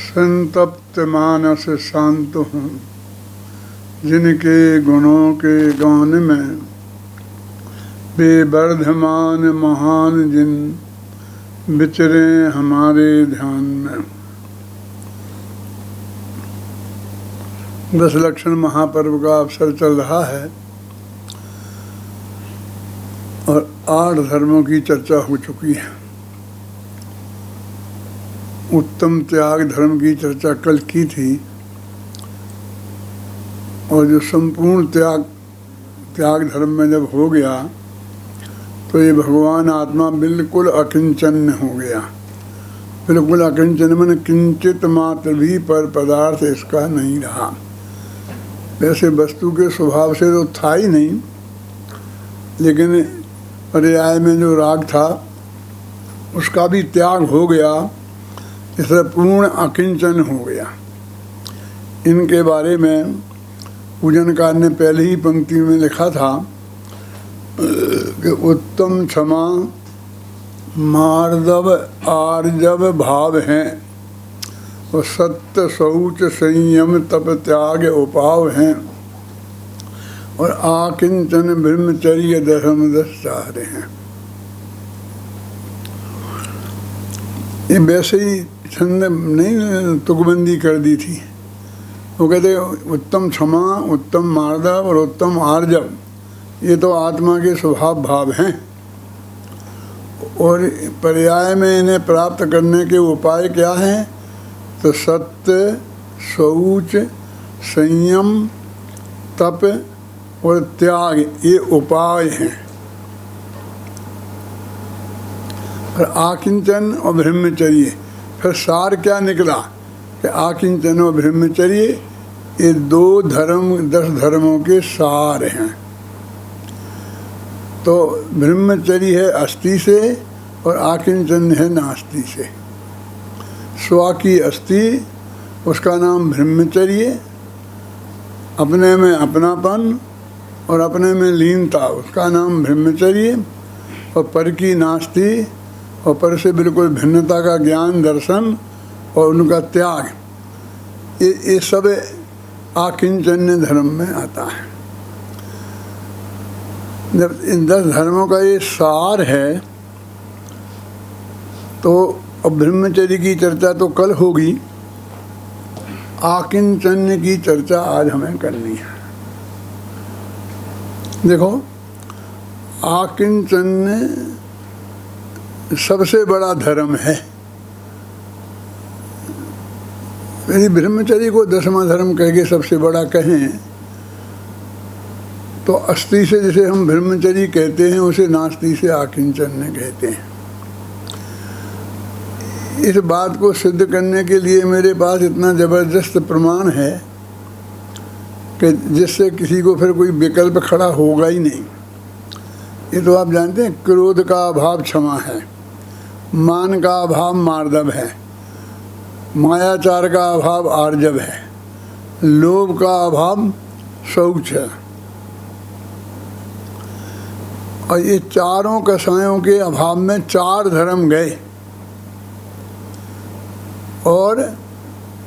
संतप्त मानस शांत हूँ, जिनके गुणों के गान में बेवर्धमान महान जिन विचरे हमारे ध्यान में। 10 लक्षण महापर्व का अवसर चल रहा है और 8 धर्मों की चर्चा हो चुकी है। उत्तम त्याग धर्म की चर्चा कल की थी और जो संपूर्ण त्याग धर्म में जब हो गया तो ये भगवान आत्मा बिल्कुल अकिंचन हो गया। बिल्कुल अकिंचन मन किंचित मात्र भी पर पदार्थ इसका नहीं रहा। वैसे वस्तु के स्वभाव से तो था ही नहीं, लेकिन पर्याय में जो राग था उसका भी त्याग हो गया, इसलिए पूर्ण अकिंचन हो गया। इनके बारे में पूजनकार ने पहले ही पंक्ति में लिखा था कि उत्तम क्षमा मार्दव आर्जव भाव हैं और सत्य शौच संयम तप त्याग उपाव हैं और आकिंचन ब्रह्मचर्य धर्म 10 चाह रहे हैं। ये वैसे ही छंद नहीं तुकबंदी कर दी थी। वो कहते उत्तम क्षमा, उत्तम मार्दव और उत्तम आर्जव, ये तो आत्मा के स्वभाव भाव हैं और पर्याय में इन्हें प्राप्त करने के उपाय क्या हैं? तो सत्य, शौच, संयम, तप और त्याग, ये उपाय हैं। और आकिंचन और ब्रह्मचर्य, फिर सार क्या निकला कि आकिंचन और ब्रह्मचर्य ये 2 धर्म 10 धर्मों के सार हैं। तो ब्रह्मचर्य है अस्थि से और आकिंचन है नास्ति से। स्व की अस्थि, उसका नाम ब्रह्मचर्य, अपने में अपनापन और अपने में लीनता, उसका नाम ब्रह्मचर्य, और पर की नास्ति और पर से बिल्कुल भिन्नता का ज्ञान दर्शन और उनका त्याग, ये सब आकिंचन्य धर्म में आता है। जब इन 10 धर्मों का ये सार है तो अब ब्रह्मचर्य की चर्चा तो कल होगी, आकिंचन्य की चर्चा आज हमें करनी है। देखो, आकिंचन्य सबसे बड़ा धर्म है। यदि ब्रह्मचर्य को 10वां धर्म कह के सबसे बड़ा कहें तो अस्थि से जिसे हम ब्रह्मचर्य कहते हैं उसे नास्ति से आकिंचन्य कहते हैं। इस बात को सिद्ध करने के लिए मेरे पास इतना जबरदस्त प्रमाण है कि जिससे किसी को फिर कोई विकल्प खड़ा होगा ही नहीं। ये तो आप जानते हैं, क्रोध का अभाव क्षमा है, मान का अभाव मार्दव है, मायाचार का अभाव आर्जव है, लोभ का अभाव शौच है। और ये चारों कसायों के अभाव में 4 धर्म गए और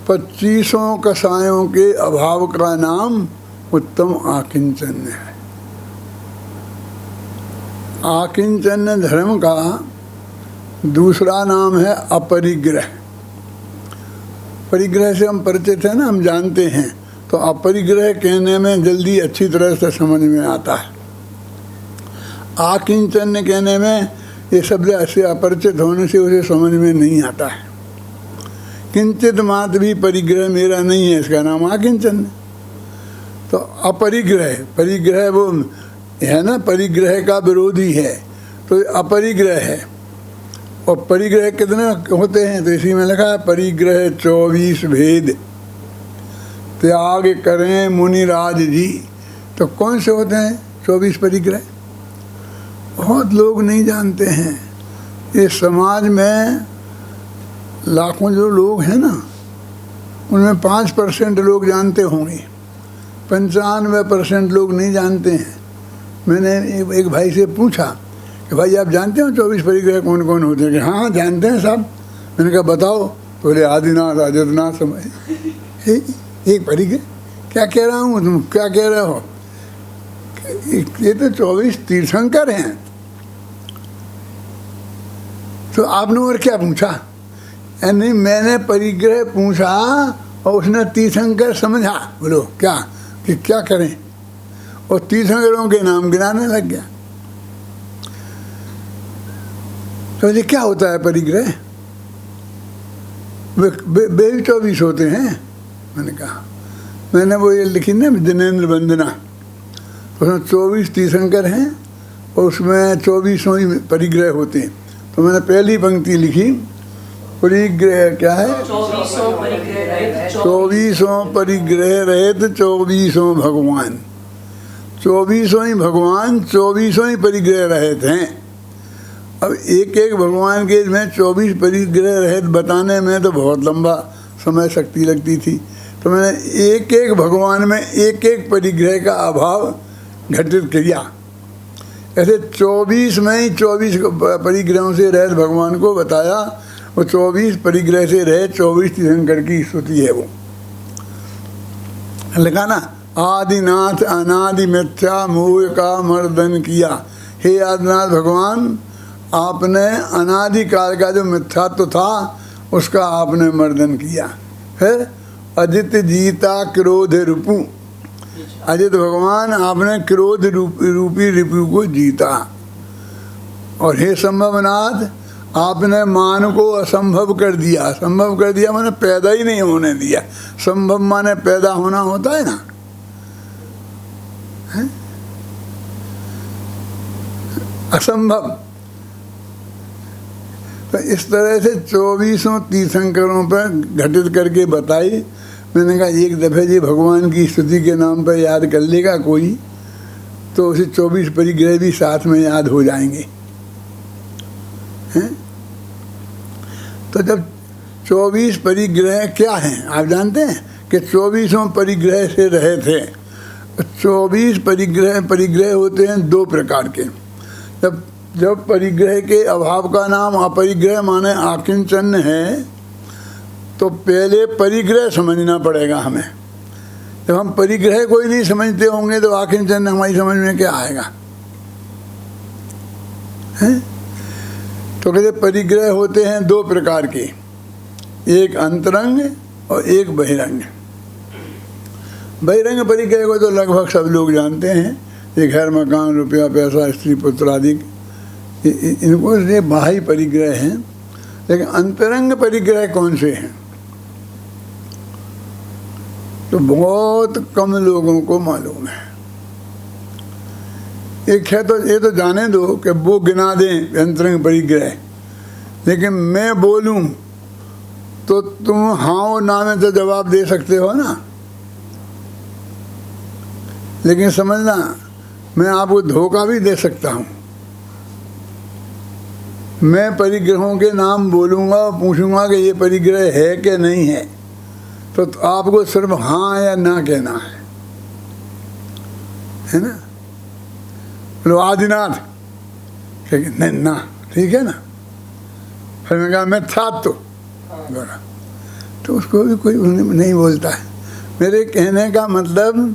25 कसायों के अभाव का नाम उत्तम आकिंचन्य है। आकिंचन्य धर्म का दूसरा नाम है अपरिग्रह। परिग्रह से हम परिचित हैं ना, हम जानते हैं, तो अपरिग्रह कहने में जल्दी अच्छी तरह से समझ में आता है। आकिंचन्य कहने में ये शब्द ऐसे अपरिचित होने से उसे समझ में नहीं आता है। किंचित मात्र भी परिग्रह मेरा नहीं है, इसका नाम आकिंचन्य। तो अपरिग्रह, परिग्रह वो है ना, परिग्रह का विरोधी है, तो अपरिग्रह है। और परिग्रह कितने होते हैं? तो इसी में लिखा है परिग्रह 24 भेद त्याग करें मुनिराज जी। तो कौन से होते हैं 24 परिग्रह? बहुत लोग नहीं जानते हैं। ये समाज में लाखों जो लोग हैं ना, उनमें 5% लोग जानते होंगे, 95% लोग नहीं जानते हैं। मैंने एक भाई से पूछा कि भाई आप जानते हो 24 परिग्रह कौन कौन होते हैं? कि हाँ जानते हैं साहब। मैंने कहा बताओ, बोले आदिनाथ अजतनाथ समय एक परिग्रह, क्या कह रहा हूँ, तुम क्या कह रहे हो, ये तो 24 तीर्थंकर हैं। तो आपने और क्या पूछा? नहीं, मैंने परिग्रह पूछा और उसने तीर्थंकर समझा। बोलो क्या कि क्या करें, और तीर्थंकरों के नाम गिनाने लग गया। तो ये क्या होता है परिग्रह? वे 24 होते हैं। मैंने कहा, मैंने वो ये लिखी ना दिनेंद्र वंदना, उसमें 24 तीर्थंकर हैं और उसमें 24 ही परिग्रह होते हैं। तो मैंने पहली पंक्ति लिखी, परिग्रह क्या है? 24 परिग्रह रहित 24 भगवान। 24 ही भगवान, 24 ही परिग्रह रहित हैं। अब एक एक भगवान के में 24 परिग्रह रहित बताने में तो बहुत लंबा समय शक्ति लगती थी। तो मैंने एक एक भगवान में एक एक परिग्रह का अभाव घटित किया। ऐसे 24 में ही 24 परिग्रहों से रहित भगवान को बताया। वो 24 परिग्रह से रहित 24 तीर्थंकर की स्तुति है। वो लिखा ना, आदिनाथ अनादि मिथ्या मोह का मर्दन किया। हे आदिनाथ भगवान, आपने अनादिकाल का जो मिथ्यात्व था उसका आपने मर्दन किया। फिर अजित जीता क्रोध रिपु, अजित भगवान आपने क्रोध रूपी रिपु को जीता। और हे संभवनाथ, आपने मान को असंभव कर दिया। संभव कर दिया माने पैदा ही नहीं होने दिया। संभव माने पैदा होना होता है ना, है? असंभव। तो इस तरह से 24 तीर्थंकरों पर घटित करके बताई। मैंने कहा एक दफ़े जी भगवान की स्तुति के नाम पर याद कर लेगा कोई, तो उसे 24 परिग्रह भी साथ में याद हो जाएंगे, हैं? तो जब 24 परिग्रह क्या हैं आप जानते हैं कि 24 परिग्रह से रहे थे। 24 परिग्रह होते हैं 2 प्रकार के। जब परिग्रह के अभाव का नाम अपरिग्रह माने आकिंचन है, तो पहले परिग्रह समझना पड़ेगा हमें। जब हम परिग्रह कोई नहीं समझते होंगे तो आकिंचन हमारी समझ में क्या आएगा, हैं? तो कहते परिग्रह होते हैं 2 प्रकार के, एक अंतरंग और एक बहिरंग। बहिरंग परिग्रह को तो लगभग सब लोग जानते हैं, ये घर मकान रुपया पैसा स्त्री पुत्र आदि, इनको ये बाह्य परिग्रह हैं। लेकिन अंतरंग परिग्रह कौन से हैं तो बहुत कम लोगों को मालूम है। एक है तो ये तो जाने दो कि वो गिना दें अंतरंग परिग्रह, लेकिन मैं बोलूं तो तुम हाँ और ना में तो जवाब दे सकते हो ना। लेकिन समझना, मैं आपको धोखा भी दे सकता हूँ। मैं परिग्रहों के नाम बोलूँगा और पूछूंगा कि ये परिग्रह है कि नहीं है, तो आपको सिर्फ हाँ या ना कहना है ना। बोलो आदिनाथ, नहीं ना, ठीक है ना। फिर मैं कहा मिथ्यात्व, बोला तो उसको भी कोई नहीं बोलता है। मेरे कहने का मतलब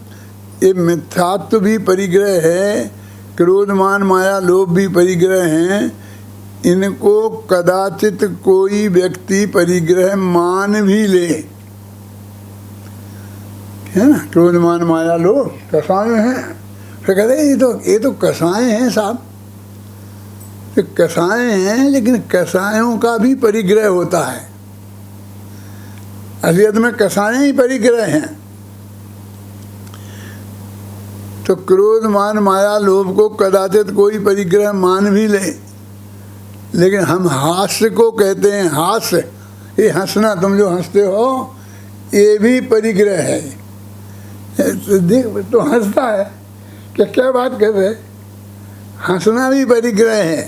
ये मिथ्यात्व भी परिग्रह है, क्रोध मान माया लोभ भी परिग्रह हैं। इनको कदाचित कोई व्यक्ति परिग्रह मान भी ले, है ना। क्रोध मान माया लोभ कसाय हैं। फिर कहते ये तो कसाय हैं साहब, तो कसाय हैं, लेकिन कसायों का भी परिग्रह होता है। असलियत में कसाय ही परिग्रह हैं। तो क्रोध मान माया लोभ को कदाचित कोई परिग्रह मान भी ले, लेकिन हम हास्य को कहते हैं। हास्य, ये हंसना, तुम जो हंसते हो ये भी परिग्रह है। तो देख तो हंसता है, क्या बात कर रहे, हंसना भी परिग्रह है।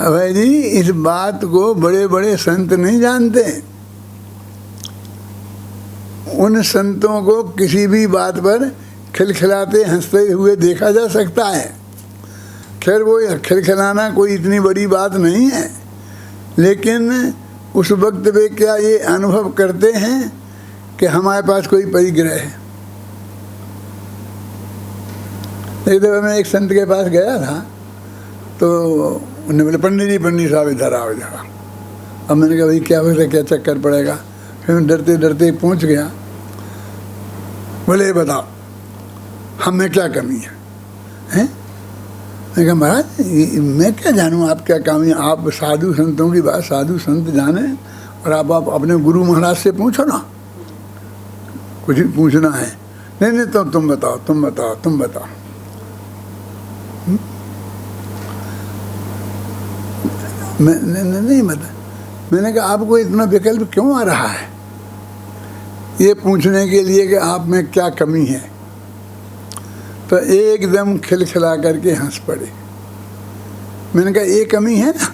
भाई जी इस बात को बड़े बड़े संत नहीं जानते। उन संतों को किसी भी बात पर खिलखिलाते हंसते हुए देखा जा सकता है। खैर वो खिलखिलाना कोई इतनी बड़ी बात नहीं है, लेकिन उस वक्त वे क्या ये अनुभव करते हैं कि हमारे पास कोई परिग्रह है? एक दफ़ा मैं एक संत के पास गया था, तो उन्होंने बोले पंडित साहब इधर आओ इधर आओ। अब मैंने कहा भाई क्या वजह, क्या चक्कर पड़ेगा? फिर मैं डरते डरते पहुंच गया। बोले ये बताओ हम में क्या कमी है? हैं? मैं कहा महाराज मैं क्या जानूँ आप क्या कमी है? आप साधु संतों की बात साधु संत जाने, और आप अपने गुरु महाराज से पूछो ना, कुछ भी पूछना है। नहीं तो तुम बताओ तुम बताओ तुम बताओ। मैं नहीं बता। मैंने कहा आपको इतना विकल्प क्यों आ रहा है ये पूछने के लिए कि आप में क्या कमी है? तो एकदम खिलखिला करके हंस पड़े। मैंने कहा ये कमी है ना?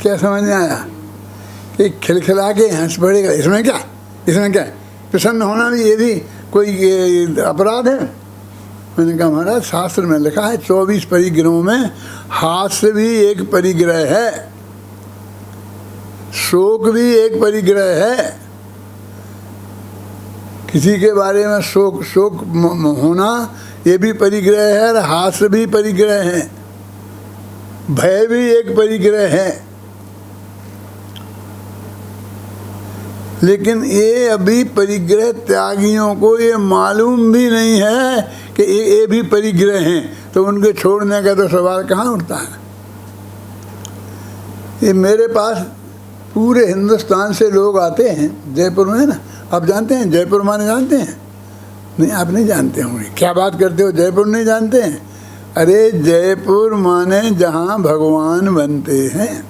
क्या समझ में आया कि खिलखिला के हंस पड़ेगा? इसमें क्या प्रसन्न होना भी ये भी कोई अपराध है? मैंने कहा महाराज शास्त्र में लिखा है 24 परिग्रहों में हास्य भी एक परिग्रह है, शोक भी एक परिग्रह है। किसी के बारे में शोक होना ये भी परिग्रह है, और हास्य भी परिग्रह है, भय भी एक परिग्रह है। लेकिन ये अभी परिग्रह त्यागियों को ये मालूम भी नहीं है कि ये भी परिग्रह हैं, तो उनके छोड़ने का तो सवाल कहाँ उठता है। ये मेरे पास पूरे हिंदुस्तान से लोग आते हैं, जयपुर में ना, आप जानते हैं जयपुर माने जानते हैं? नहीं आप नहीं जानते होंगे। क्या बात करते हो, जयपुर नहीं जानते हैं? अरे जयपुर माने जहाँ भगवान बनते हैं।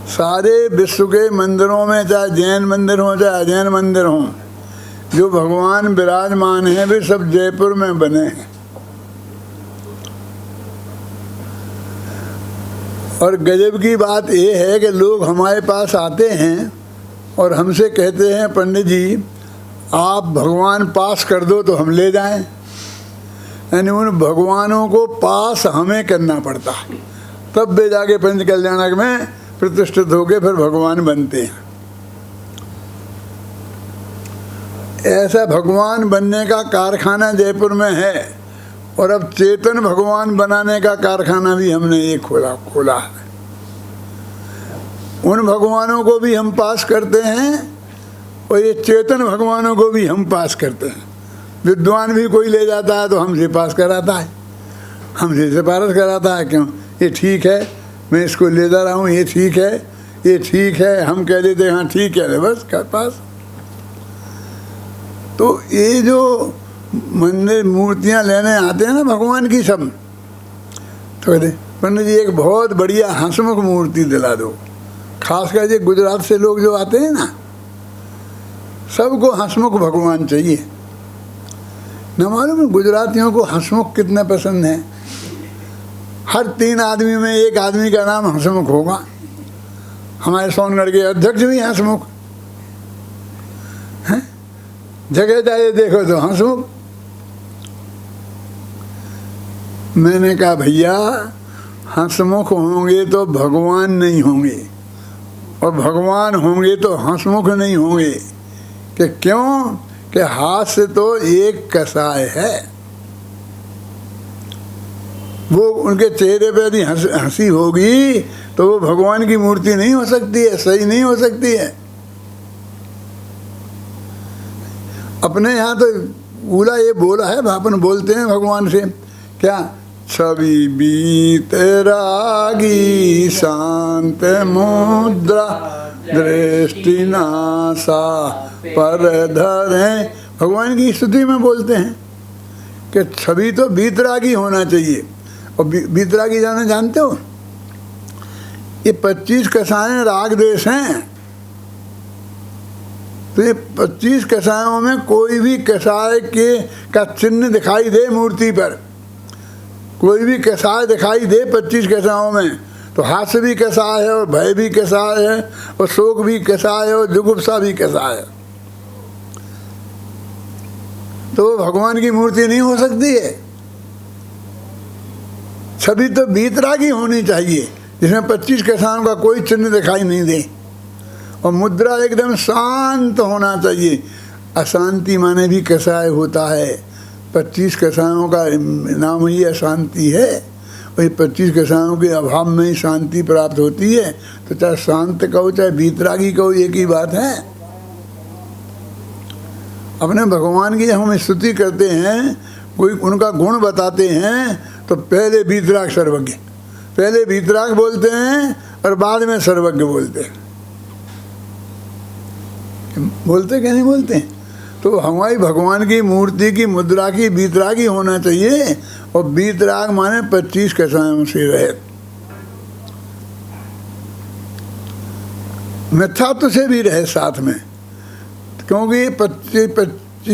सारे विश्व के मंदिरों में, चाहे जैन मंदिर हो चाहे अजैन मंदिर हो, जो भगवान विराजमान हैं वे सब जयपुर में बने हैं। और गजब की बात ये है कि लोग हमारे पास आते हैं और हमसे कहते हैं पंडित जी आप भगवान पास कर दो तो हम ले जाएं। यानी उन भगवानों को पास हमें करना पड़ता है, तब वे जाके पंच कल्याणक में प्रतिष्ठित होके फिर भगवान बनते हैं। ऐसा भगवान बनने का कारखाना जयपुर में है, और अब चेतन भगवान बनाने का कारखाना भी हमने ये खोला है। उन भगवानों को भी हम पास करते हैं और ये चेतन भगवानों को भी हम पास करते हैं। विद्वान भी कोई ले जाता है तो हमसे पास कराता है, हमसे सिफारिश कराता है, क्यों ये ठीक है मैं इसको ले जा रहा हूँ, ये ठीक है ये ठीक है, हम कह देते हाँ ठीक है बस कर पास। तो ये जो मंदिर मूर्तियाँ लेने आते हैं ना भगवान की सब, तो कहते पंडित जी एक बहुत बढ़िया हंसमुख मूर्ति दिला दो। खासकर ये गुजरात से लोग जो आते हैं ना, सबको हंसमुख भगवान चाहिए। न मालूम गुजरातियों को हंसमुख कितना पसंद है। हर 3 आदमी में एक आदमी का नाम हंसमुख होगा। हमारे सोनगढ़ के अध्यक्ष भी हंसमुख हैं, जगह जाए देखो तो हंसमुख। मैंने कहा भैया हंसमुख होंगे तो भगवान नहीं होंगे, और भगवान होंगे तो हंसमुख नहीं होंगे। कि क्यों? कि हास्य तो एक कसाय है। वो उनके चेहरे पे यदि हंसी होगी तो वो भगवान की मूर्ति नहीं हो सकती है, सही नहीं हो सकती है। अपने यहाँ तो पूरा ये बोला है, अपन बोलते हैं भगवान से क्या, छवि बीत रागी शांत मुद्रा दृष्टि नासा पर धरे। भगवान की स्तुति में बोलते हैं कि छवि तो बीतरागी होना चाहिए। और बीतरागी जानते हो, ये 25 कसाएं राग देश हैं। तो ये 25 कसायों में कोई भी कसाय का चिन्ह दिखाई दे मूर्ति पर, कोई भी कसाय दिखाई दे 25 कसायों में, तो हास्य भी कसाय है और भय भी कसाय है और शोक भी कसाय है और जुगुप्सा भी कसाय है। तो वो भगवान की मूर्ति नहीं हो सकती है। छवि तो बीतरागी होनी चाहिए। जिसमें 25 कसायों का कोई चिन्ह दिखाई नहीं दे, और मुद्रा एकदम शांत होना चाहिए। अशांति माने भी कसाय होता है, 25 कसायों का नाम ही अशांति है। वही 25 कसायों के अभाव में ही शांति प्राप्त होती है। तो चाहे शांत कहो चाहे वीतरागी कहो, एक ही बात है। अपने भगवान की जब हम स्तुति करते हैं, कोई उनका गुण बताते हैं, तो पहले वीतराग सर्वज्ञ, पहले वीतराग बोलते हैं और बाद में सर्वज्ञ बोलते हैं। बोलते क्या नहीं बोलते हैं? तो हमारी भगवान की मूर्ति की मुद्रा की वीतरागी होना चाहिए, और वीतराग माने 25 कसायों से रहित। मिथ्यात्व से भी रहे साथ में, क्योंकि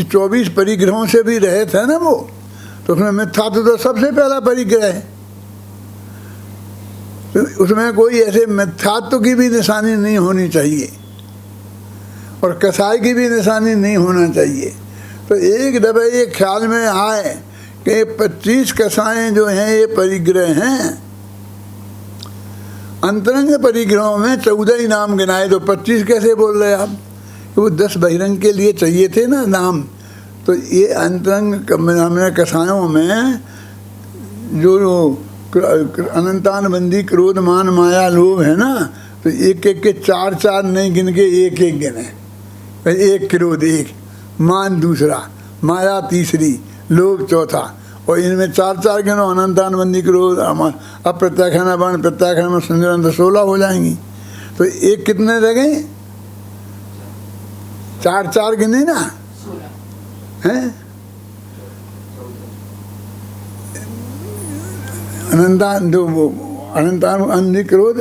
24 परिग्रहों से भी रहित है ना वो, तो उसमें मिथ्यात्व तो सबसे पहला परिग्रह है। तो उसमें कोई ऐसे मिथ्यात्व की भी निशानी नहीं होनी चाहिए, और कसाई की भी निशानी नहीं होना चाहिए। तो एक दफे ये ख्याल में आए कि 25 कसाएं जो हैं ये परिग्रह हैं। अंतरंग परिग्रहों में 14 ही नाम गिनाए, तो 25 कैसे बोल रहे आप? वो 10 बहिरंग के लिए चाहिए थे ना नाम। तो ये अंतरंग हमने कसायों में जो अनंतानबंदी क्रोध मान माया लोभ है ना, तो एक एक के 4 नहीं गिन के एक एक गिने। एक क्रोध एक, मान दूसरा, माया तीसरी, लोभ चौथा, और इनमें 4 गिनो अनंतानबंदी क्रोध अप्रत्याख्यान वर्ण प्रत्याख्यान संजन, तो 16 हो जाएंगी। तो एक कितने रह गए? 4 गिने ना हैं? अनंतान क्रोध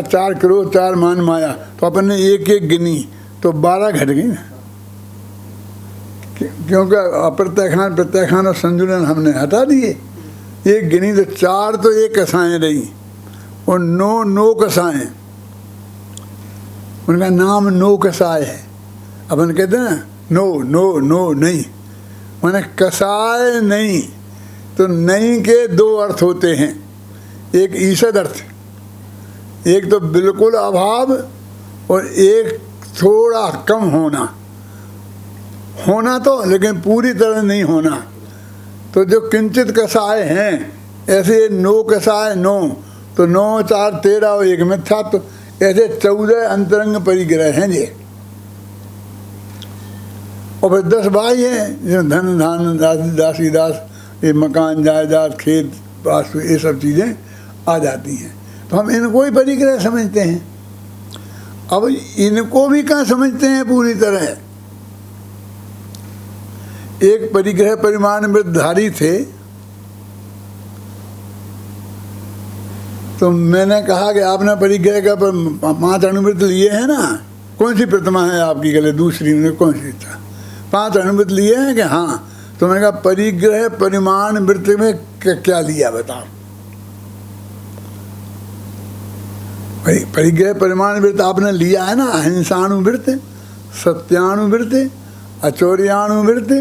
4 क्रोध 4 मान माया, तो अपन ने एक एक गिनी तो 12 घट गई ना, क्योंकि अप्रत्याख्यान प्रत्याख्यान और संजुलन हमने हटा दिए। एक गिनी तो 4 तो एक कसाएं रही, और 9 कसाएं, उनका नाम 9 कसाय है। अपन कहते हैं ना नो नहीं, माने कसाय नहीं। तो नहीं के 2 अर्थ होते हैं, एक ईषद अर्थ, एक तो बिल्कुल अभाव, और एक थोड़ा कम होना तो, लेकिन पूरी तरह नहीं होना। तो जो किंचित कसाय हैं, ऐसे 9 कसाय 9, तो 9 4 13 और एक मिथ्या, तो ऐसे 14 अंतरंग परिग्रह हैं ये। और फिर 10 बाह्य हैं, जो धन धान दासी दास, ये मकान जायदाद खेत वास्तु, ये सब चीज़ें आ जाती हैं। तो हम इनको ही परिग्रह समझते हैं। अब इनको भी कहाँ समझते हैं पूरी तरह? एक परिग्रह परिमाण वृद्धधारी थे, तो मैंने कहा कि आपने परिग्रह का 5 अणुवृत्त लिए हैं ना, कौन सी प्रतिमा है आपकी गले? दूसरी में कौन सी था? 5 अणुवृत्त लिए हैं कि हाँ? तो मैंने कहा परिग्रह परिमाण वृत्त में क्या लिया बताओ? परिग्रह परिमाण वृत्त आपने लिया है ना, अहिंसाणुवृत्त, सत्याणुवृत्त, अचौर्याणुवृत्त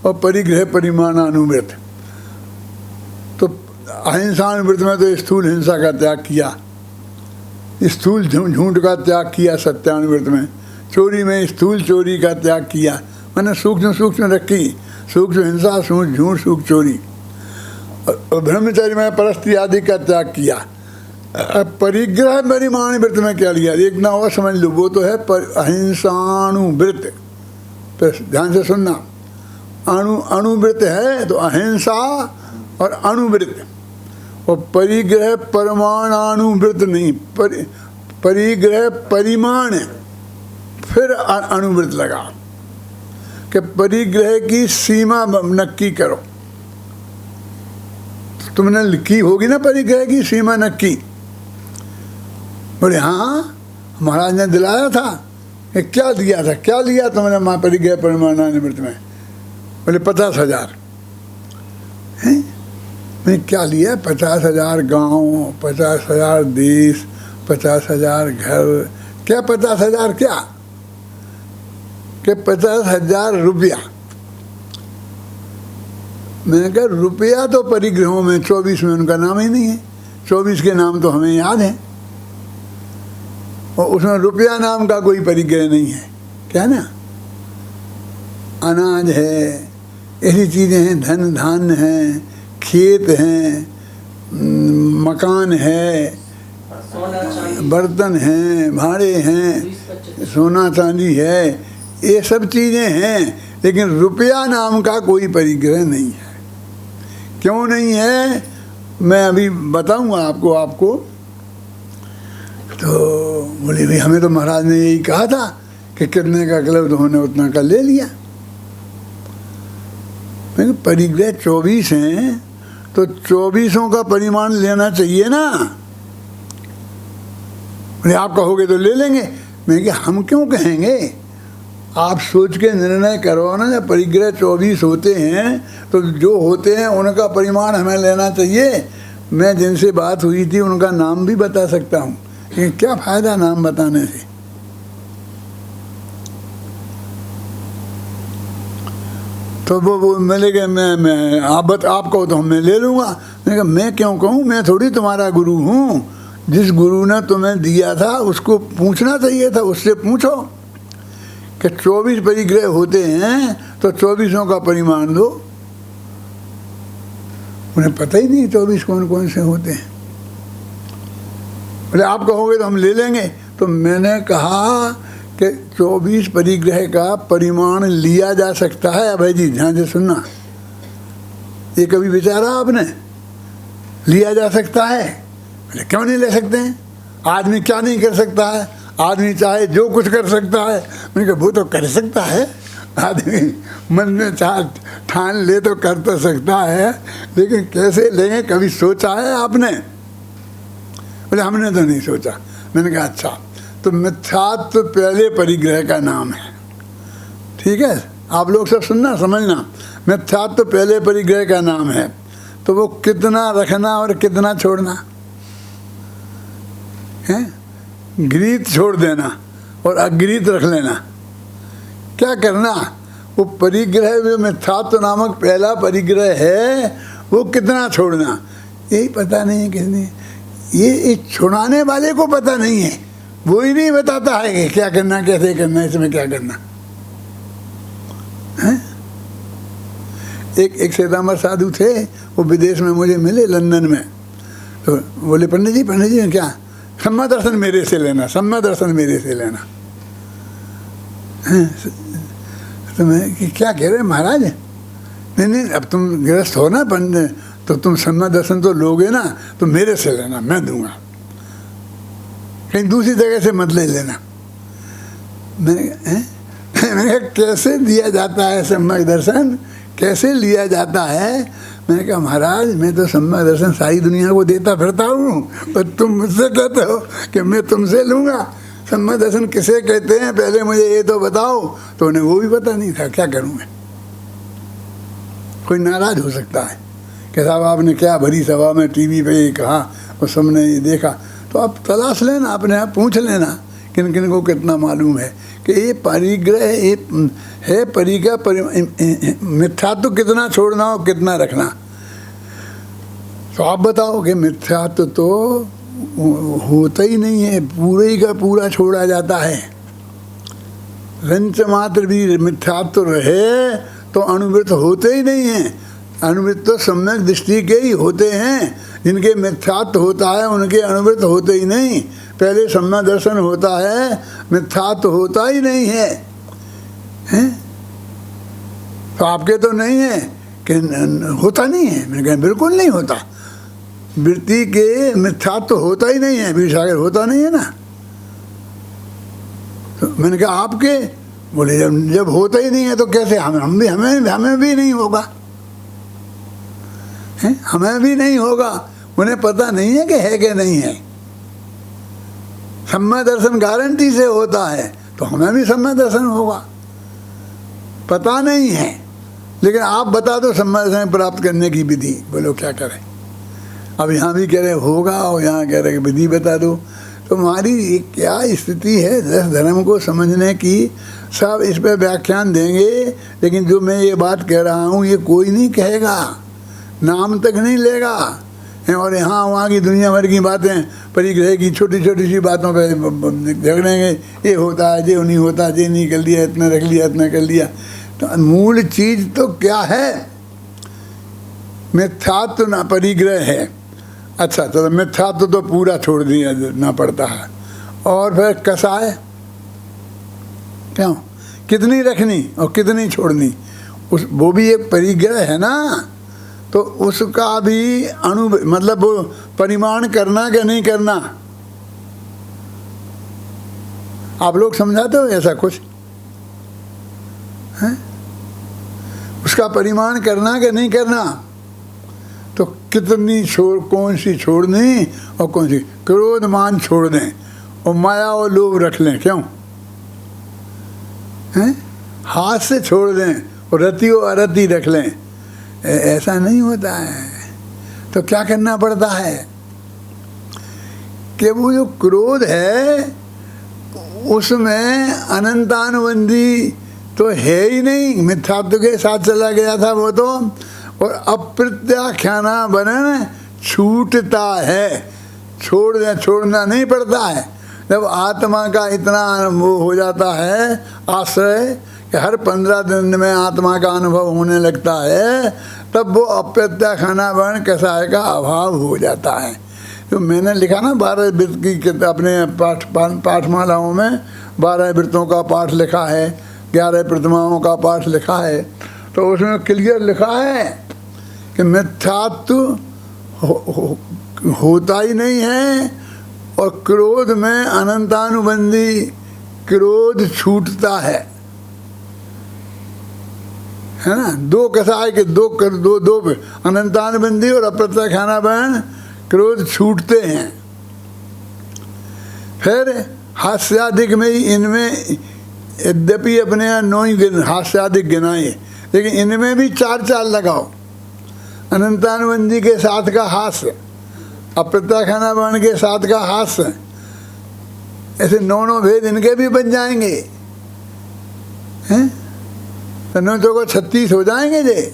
और परिग्रह परिमाणानुवृत्त। तो अहिंसाणुवृत्त में तो स्थूल हिंसा का त्याग किया, स्थूल झूठ का त्याग किया। सत्यानुवृत्त में चोरी में स्थूल चोरी का त्याग किया, मैंने सूक्ष्म रखी, सूक्ष्म हिंसा, सूक्ष्म झूठ, सूक्ष्म चोरी। और ब्रह्मचर्य में परस्त्री आदि का त्याग किया। परिग्रह परिमाण वृत्त में क्या लिया? एक ना और समझ लो, वो तो है अहिंसाणुवृत्त। ध्यान से सुनना, अणुवृत्त है तो अहिंसा और अणुवृत्त, और परिग्रह परमाणानुवृत्त नहीं, परिग्रह परिमाण फिर अणुवृत्त लगा कि परिग्रह की सीमा नक्की करो। तुमने लिखी होगी ना परिग्रह की सीमा नक्की? बोले हाँ, महाराज ने दिलाया था। क्या दिया था? क्या लिया तुमने माँ परिग्रह परिमाणानुवृत्त में? बोले 50,000। हैं? मैं क्या लिया? 50,000 गाँव, 50,000 देश, 50,000 घर। क्या 50,000? क्या कि 50,000 रुपया। मैंने कहा रुपया तो परिग्रहों में 24 में उनका नाम ही नहीं है, 24 के नाम तो हमें याद हैं, और उसमें रुपया नाम का कोई परिग्रह नहीं है, क्या ना, अनाज है, ऐसी चीज़ें हैं, धन धान्य हैं, खेत हैं, मकान है, बर्तन हैं, भाड़े हैं, सोना चांदी है, ये सब चीज़ें हैं, लेकिन रुपया नाम का कोई परिग्रह नहीं है। क्यों नहीं है मैं अभी बताऊंगा आपको। तो बोले भाई हमें तो महाराज ने यही कहा था कि कितने का क्लब तो उन्होंने उतना का ले लिया। मैंने परिग्रह 24 हैं तो 24 का परिमाण लेना चाहिए ना। बोले आप कहोगे तो ले लेंगे। मैं क्या हम क्यों कहेंगे, आप सोच के निर्णय करो ना। जब परिग्रह 24 होते हैं तो जो होते हैं उनका परिमाण हमें लेना चाहिए। मैं जिनसे बात हुई थी उनका नाम भी बता सकता हूँ, लेकिन क्या फ़ायदा नाम बताने से। तो वो मैंने कहा मैं आप कहो तो मैं ले लूँगा। मैंने कहा मैं क्यों कहूँ, मैं थोड़ी तुम्हारा गुरु हूँ। जिस गुरु ने तुम्हें दिया था उसको पूछना चाहिए था, उससे पूछो कि 24 परिग्रह होते हैं तो 24 का परिमाण दो। उन्हें पता ही नहीं 24 कौन कौन से होते हैं। बोले आप कहोगे तो हम ले लेंगे। तो मैंने कहा कि 24 परिग्रह का परिमाण लिया जा सकता है। अभय जी ध्यान से सुनना, ये कभी विचारा आपने, लिया जा सकता है? बोले क्यों नहीं ले सकते हैं, आदमी क्या नहीं कर सकता है, आदमी चाहे जो कुछ कर सकता है। मैंने कहा वो तो कर सकता है, आदमी मन में ठान ले तो कर तो सकता है, लेकिन कैसे लेंगे कभी सोचा है आपने? बोले हमने तो नहीं सोचा। मैंने कहा अच्छा, तो मिथ्यात्व तो पहले परिग्रह का नाम है, ठीक है। आप लोग सब सुनना समझना, मिथ्यात्व तो पहले परिग्रह का नाम है। तो वो कितना रखना और कितना छोड़ना है, गृहीत छोड़ देना और अगृहीत रख लेना, क्या करना। वो परिग्रह जो मिथ्यात्व नामक पहला परिग्रह है वो कितना छोड़ना, यही पता नहीं है किसने। ये छुड़ाने वाले को पता नहीं है, वो ही नहीं बताता है कि क्या करना, कैसे करना, इसमें क्या करना है। एक श्वेतांबर साधु थे, वो विदेश में मुझे मिले लंदन में। तो बोले पंडित जी क्या सम्मा दर्शन मेरे से लेना, सम्मा दर्शन मेरे से लेना। तो मैं कि क्या कह रहे महाराज, नहीं अब तुम गृहस्थ हो ना पंडित, तो तुम सम्मा दर्शन तो लोगे ना, तो मेरे से लेना, मैं दूंगा, कहीं दूसरी जगह से मत ले लेना। मैंने कहा कैसे दिया जाता है सम्यक दर्शन, कैसे लिया जाता है? मैंने कहा महाराज मैं तो सम्यक दर्शन सारी दुनिया को देता फिरता हूँ, और तुम मुझसे कहते हो कि मैं तुमसे लूँगा। सम्यक दर्शन किसे कहते हैं पहले मुझे ये तो बताओ। तो उन्हें वो भी पता नहीं था, क्या करूँ मैं। कोई नाराज हो सकता है कि साहब आपने क्या भरी सभा में टीवी पे ये कहा और सबने ये देखा। तो आप तलाश लेना, अपने आप पूछ लेना किन किन को कितना मालूम है कि ये परिग्रह है, परिग्रह मिथ्यात्व कितना छोड़ना और कितना रखना। तो आप बताओ कि मिथ्यात्व तो होता ही नहीं है, पूरे का पूरा छोड़ा जाता है। रंच मात्र भी मिथ्यात्व रहे तो अनुवृत्त होते ही नहीं हैं। अनुवृत्त तो सम्यक दृष्टि के ही होते हैं, जिनके मिथ्यात्व होता है उनके अनुवृत्त होते ही नहीं। पहले सम्यक दर्शन होता है, मिथ्यात्व होता ही नहीं है, हैं? तो आपके तो नहीं है कि होता नहीं है। मैंने कहा बिल्कुल नहीं होता, वृत्ति के मिथ्यात्व होता ही नहीं है, विषागर होता नहीं है ना। तो मैंने कहा आपके, बोले जब होता ही नहीं है तो कैसे हमें भी नहीं होगा, हैं? हमें भी नहीं होगा। उन्हें पता नहीं है कि नहीं है। सम्यक दर्शन गारंटी से होता है तो हमें भी सम्यक दर्शन होगा। पता नहीं है, लेकिन आप बता दो सम्यक दर्शन प्राप्त करने की विधि, बोलो क्या करें। अब यहाँ भी कह रहे होगा और यहाँ कह रहे कि विधि बता दो। तो हमारी क्या स्थिति है दस धर्म को समझने की। सब इस पर व्याख्यान देंगे, लेकिन जो मैं ये बात कह रहा हूँ ये कोई नहीं कहेगा, नाम तक नहीं लेगा। हैं और यहाँ वहाँ की दुनिया भर की बातें, परिग्रह की छोटी छोटी सी बातों पे झगड़ेंगे, ये होता है, ये नहीं होता, ये नहीं कर लिया, इतना रख लिया, इतना कर लिया। तो मूल चीज़ तो क्या है? मिथ्यात्व ना परिग्रह है। अच्छा, तो मिथ्यात्व तो पूरा छोड़ दिया ना पड़ता है। और फिर कसाय, क्यों, कितनी रखनी और कितनी छोड़नी, उस वो भी एक परिग्रह है ना। तो उसका भी मतलब वो परिमाण करना क्या नहीं करना, आप लोग समझाते हो ऐसा कुछ है? उसका परिमाण करना क्या नहीं करना। तो कितनी कौन सी छोड़नी और कौन सी, क्रोध मान छोड़ दें और माया और लोभ रख लें, क्यों हैं? हाथ से छोड़ दें और रति और अरति रख लें, ऐसा नहीं होता है। तो क्या करना पड़ता है कि वो जो क्रोध है उसमें अनंतानुबंधी तो है ही नहीं, मिथ्यात्व के साथ चला गया था वो तो। और अप्रत्याख्याना बनन छूटता है, छोड़ना नहीं पड़ता है। जब आत्मा का इतना वो हो जाता है आश्रय कि हर 15 दिन में आत्मा का अनुभव होने लगता है, तब वो अप्रत्याख्याना बन कसाय का अभाव हो जाता है। तो मैंने लिखा ना 12 वृत्त की अपने पाठमालाओं में 12 वृत्तों का पाठ लिखा है, 11 प्रतिमाओं का पाठ लिखा है। तो उसमें क्लियर लिखा है कि मिथ्यात्व होता ही नहीं है और क्रोध में अनंतानुबंधी क्रोध छूटता है ना। दो कसाय के दो अनंतानुबंधी और अप्रत्याख्याना बन क्रोध छूटते हैं। फिर हास्यादिक में ही इनमें यद्यपि अपने यहाँ 9 हास्यादिक गिनाए, लेकिन इनमें भी 4 लगाओ। अनंतानुबंधी के साथ का हास्य, अप्रत्याख्याना बन के साथ का हास्य, ऐसे 9 भेद इनके भी बन जाएंगे हैं। तो 9 को 36 हो जाएंगे जे।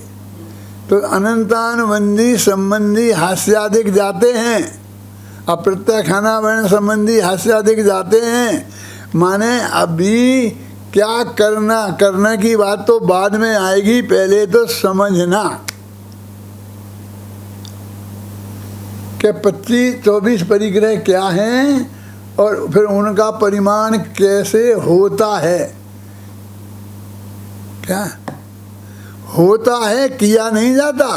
तो अनंतानुबंधी संबंधी हास्यादिक जाते हैं, अप्रत्याख्याना वर्ण संबंधी हास्यादिक जाते हैं। माने अभी क्या करना की बात तो बाद में आएगी, पहले तो समझना कि 25-24 परिग्रह क्या हैं और फिर उनका परिमाण कैसे होता है। क्या होता है, किया नहीं जाता,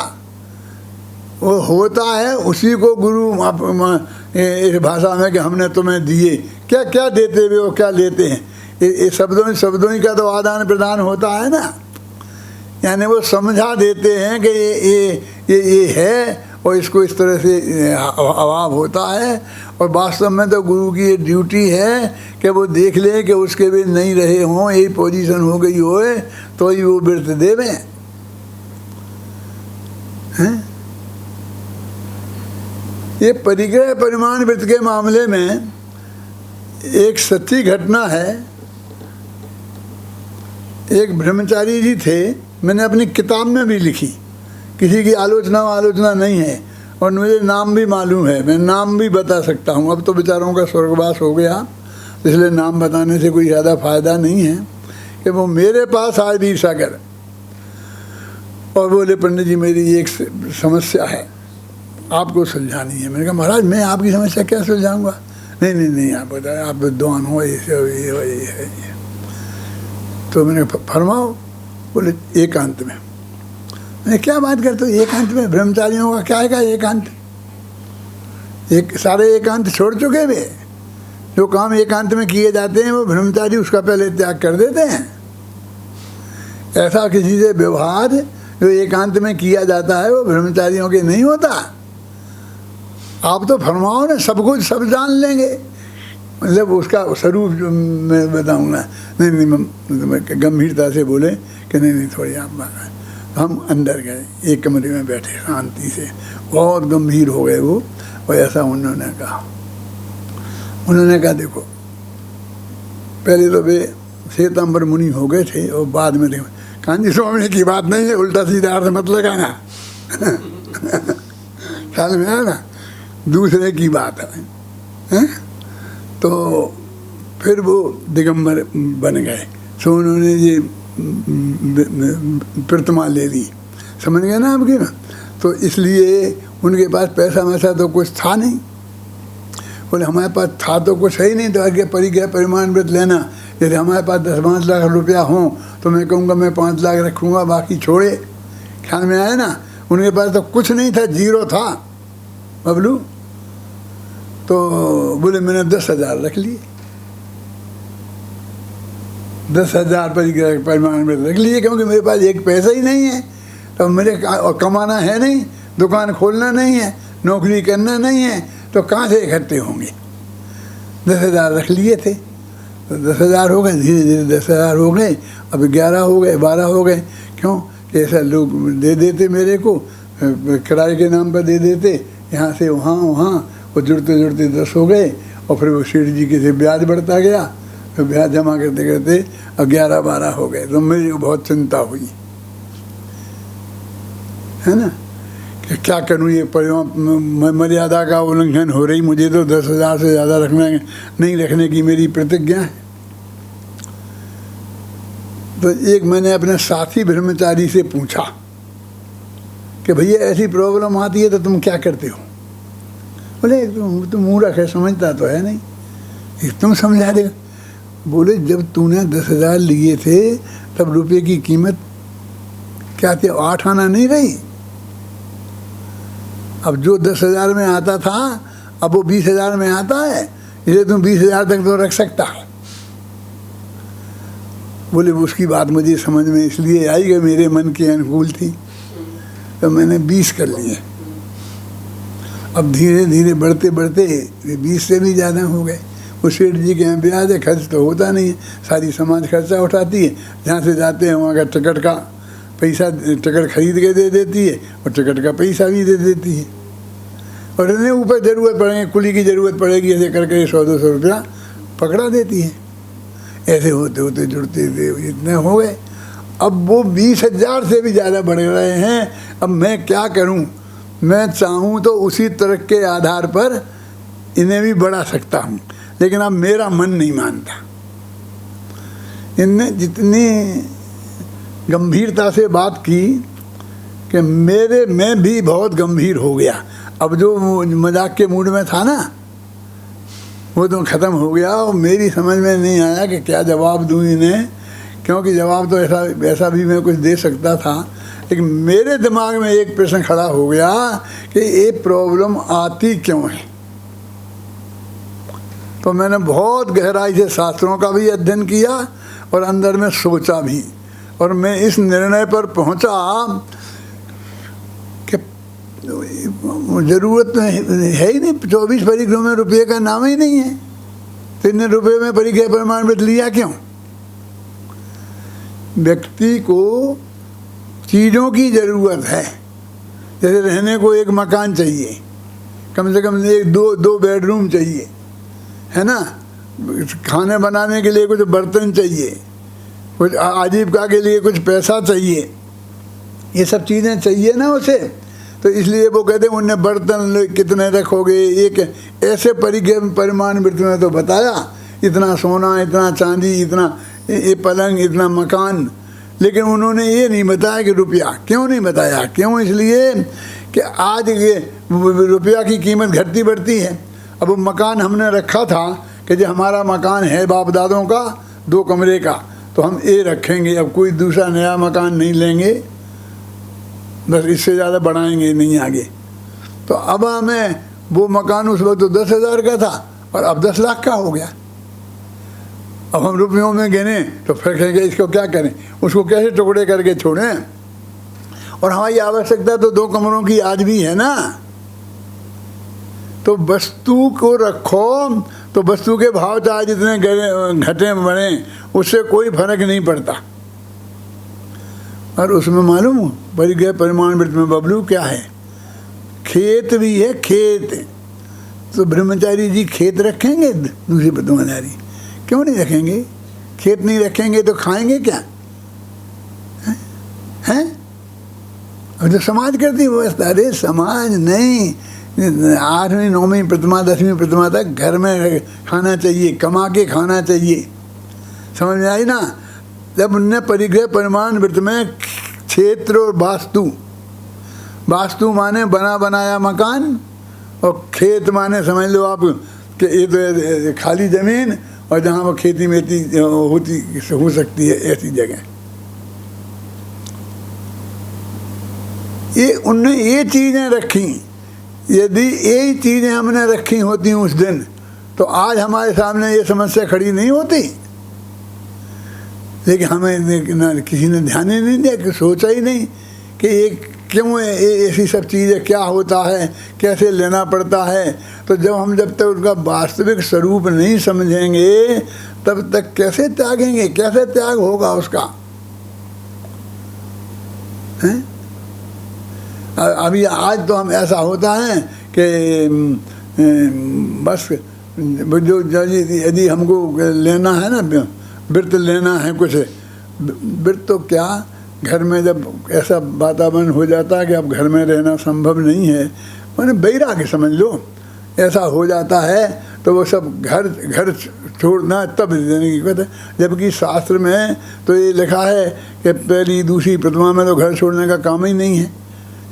वो होता है। उसी को गुरु इस भाषा में कि हमने तुम्हें दिए, क्या क्या देते हुए वो क्या लेते हैं, ये शब्दों ही का तो आदान प्रदान होता है ना। यानी वो समझा देते हैं कि ये है और इसको इस तरह से अभाव होता है। और वास्तव में तो गुरु की ये ड्यूटी है कि वो देख ले कि उसके भी नहीं रहे हों, यही पोजीशन हो गई होए तो ही वो व्रत देवें हैं। ये परिग्रह परिमाण व्रत के मामले में एक सच्ची घटना है। एक ब्रह्मचारी जी थे, मैंने अपनी किताब में भी लिखी, किसी की आलोचना नहीं है और मुझे नाम भी मालूम है, मैं नाम भी बता सकता हूँ। अब तो बेचारों का स्वर्गवास हो गया, इसलिए नाम बताने से कोई ज़्यादा फायदा नहीं है। कि वो मेरे पास आए वीर सागर और बोले पंडित जी मेरी एक समस्या है, आपको सुलझानी है। मैंने कहा महाराज मैं आपकी समस्या क्या सुलझाऊंगा। नहीं आप बताए, आप विद्वान हो, ये है। तो मैंने फरमाओ। बोले एकांत में। मैंने क्या बात करते हो एकांत में, ब्रह्मचारियों का क्या है का एकांत, सारे एकांत छोड़ चुके वे। जो काम एकांत में किए जाते हैं वो ब्रह्मचारी उसका पहले त्याग कर देते हैं। ऐसा किसी से व्यवहार जो एकांत में किया जाता है वो ब्रह्मचारियों के नहीं होता। आप तो फरमाओ ना, सब कुछ सब जान लेंगे, मतलब उसका स्वरूप मैं बताऊँगा। नहीं गंभीरता से बोले कि नहीं थोड़ी आप। हम अंदर गए, एक कमरे में बैठे शांति से, बहुत गंभीर हो गए वो। और ऐसा उन्होंने कहा देखो, पहले तो वे श्वेतांबर मुनि हो गए थे और बाद में देखो कांजी स्वामी की बात नहीं है, उल्टा सीधा अर्थ मत लगाना। ख्याल में आया ना, दूसरे की बात है? तो फिर वो दिगंबर बन गए, सो उन्होंने ये प्रतिमा ले ली, समझ गए ना आपकी ना। तो इसलिए उनके पास पैसा वैसा तो कुछ था नहीं, बोले हमारे पास था तो कुछ है ही नहीं, तो आगे परिग्रह परिमाण व्रत लेना। यदि हमारे पास 10-5 लाख रुपया हो तो मैं कहूँगा मैं 5 लाख रखूँगा, बाकी छोड़े। ख्याल में आया ना, उनके पास तो कुछ नहीं था, जीरो था बबलू। तो बोले मैंने 10,000 रख लिए, 10,000 परिग्रह परिमाण व्रत रख लिए, क्योंकि मेरे पास एक पैसा ही नहीं है। तो मेरे और कमाना है नहीं, दुकान खोलना नहीं है, नौकरी करना नहीं है, तो कहाँ से इकट्ठे होंगे। 10,000 रख लिए थे, तो 10,000 हो गए, धीरे धीरे 10,000 हो गए, अब 11 हो गए, 12 हो गए। क्यों? ऐसा लोग दे देते मेरे को, किराए के नाम पर दे देते, यहाँ से वहाँ वहाँ, वो जुड़ते जुड़ते 10 हो गए। और फिर वो सेठ जी के से ब्याज बढ़ता गया, तो ब्याज जमा करते करते अब 11-12 हो गए। तो मेरी को बहुत चिंता हुई, है ना, कि क्या करूँ, ये मर्यादा का उल्लंघन हो रही। मुझे तो 10,000 से ज़्यादा नहीं रखने की मेरी प्रतिज्ञा है। तो एक मैंने अपने साथी ब्रह्मचारी से पूछा कि भैया ऐसी प्रॉब्लम आती है तो तुम क्या करते हो? बोले तुम मूर्ख है, समझता तो है नहीं, तुम समझा देगा। बोले जब तूने 10,000 लिए थे तब रुपये की कीमत क्या थी? 8 आना नहीं रही। अब जो 10,000 में आता था अब वो 20,000 में आता है, इसलिए तुम 20,000 तक तो रख सकता है। बोले उसकी बात मुझे समझ में इसलिए आई कि मेरे मन के अनुकूल थी, तो मैंने 20 कर लिए। अब धीरे धीरे बढ़ते बढ़ते 20 से भी ज़्यादा हो गए। उस सेठ जी के यहाँ ब्याज है, खर्च तो होता नहीं है, सारी समाज खर्चा उठाती है। जहाँ से जाते हैं वहाँ का टिकट का पैसा, टिकट खरीद के दे देती है और टिकट का पैसा भी दे देती है। और इतने ऊपर ज़रूरत पड़ेगी, कुली की ज़रूरत पड़ेगी, ऐसे करके 100-200 रुपया पकड़ा देती है। ऐसे होते होते जुड़ते इतने हो गए। अब वो 20,000 से भी ज़्यादा बढ़ रहे हैं। अब मैं क्या करूं? मैं चाहूं तो उसी तरह के आधार पर इन्हें भी बढ़ा सकता हूं, लेकिन अब मेरा मन नहीं मानता। इनने जितनी गंभीरता से बात की कि मैं भी बहुत गंभीर हो गया। अब जो मजाक के मूड में था ना, वो तो ख़त्म हो गया। और मेरी समझ में नहीं आया कि क्या जवाब दूँ इन्हें, क्योंकि जवाब तो ऐसा भी मैं कुछ दे सकता था, लेकिन मेरे दिमाग में एक प्रश्न खड़ा हो गया कि ये प्रॉब्लम आती क्यों है। तो मैंने बहुत गहराई से शास्त्रों का भी अध्ययन किया और अंदर में सोचा भी, और मैं इस निर्णय पर पहुंचा कि ज़रूरत है ही नहीं। 24 परिग्रह में रुपये का नाम ही नहीं है, तो इतने रुपये में परिग्रह प्रमाण पत्र लिया क्यों? व्यक्ति को चीज़ों की ज़रूरत है। जैसे रहने को एक मकान चाहिए, कम से कम एक दो बेडरूम चाहिए, है ना। खाने बनाने के लिए कुछ बर्तन चाहिए, कुछ आजीविका के लिए कुछ पैसा चाहिए, ये सब चीज़ें चाहिए ना उसे। तो इसलिए वो कहते हैं उन्हें बर्तन कितने रखोगे, एक ऐसे परिमाण वृत्ति में तो बताया, इतना सोना, इतना चांदी, इतना ये पलंग, इतना मकान, लेकिन उन्होंने ये नहीं बताया कि रुपया। क्यों नहीं बताया? क्यों? इसलिए कि आज ये रुपया की कीमत घटती बढ़ती है। अब वो मकान हमने रखा था कि जो हमारा मकान है बाप दादों का 2 कमरे का, तो हम ये रखेंगे, अब कोई दूसरा नया मकान नहीं लेंगे, बस इससे ज़्यादा बढ़ाएंगे नहीं आगे। तो अब हमें वो मकान उस वक्त तो 10,000 का था और अब 10 लाख का हो गया। अब हम रुपयों में गिने तो फिर कहेंगे इसको क्या करें, उसको कैसे टुकड़े करके छोड़ें। और हमारी आवश्यकता तो 2 कमरों की आज भी है ना। तो वस्तु को रखो तो वस्तु के भाव चाहे जितने घटे बढ़े उससे कोई फर्क नहीं पड़ता। और उसमें मालूम हो परिग्रह परिमाण वृत्ति में बबलू क्या है? खेत भी है, खेत। तो ब्रह्मचारी जी खेत रखेंगे, दूसरी ब्रह्मचारी क्यों नहीं रखेंगे? खेत नहीं रखेंगे तो खाएंगे क्या? हैं? अब जो समाज करती व्यवस्था, अरे समाज नहीं, 8वीं 9वीं प्रतिमा 10वीं प्रतिमा तक घर में खाना चाहिए, कमा के खाना चाहिए। समझ में आई ना? जब उनने परिग्रह परिमाण वृत्त में क्षेत्र और वास्तु, वास्तु माने बना बनाया मकान, और खेत माने समझ लो आप कि ये तो खाली ज़मीन और जहाँ वो खेती मेती होती हो सकती है, ऐसी जगह। ये उनने ये चीज़ें रखी। यदि यही चीज़ें हमने रखी होती उस दिन, तो आज हमारे सामने ये समस्या खड़ी नहीं होती। लेकिन हमें किसी ने ध्यान ही नहीं दिया, कि सोचा ही नहीं कि ये क्यों ऐसी सब चीज़ें, क्या होता है, कैसे लेना पड़ता है। तो जब तक उनका वास्तविक स्वरूप नहीं समझेंगे, तब तक कैसे त्यागेंगे, कैसे त्याग होगा उसका, हैं? अभी आज तो हम ऐसा होता है कि बस जो यदि हमको लेना है ना, व्रत लेना है कुछ, व्रत तो क्या, घर में जब ऐसा वातावरण हो जाता है कि अब घर में रहना संभव नहीं है, मैंने वैराग्य समझ लो, ऐसा हो जाता है, तो वो सब घर छोड़ना तब देने की बात है। जबकि शास्त्र में तो ये लिखा है कि पहली दूसरी प्रतिमा में तो घर छोड़ने का काम ही नहीं है,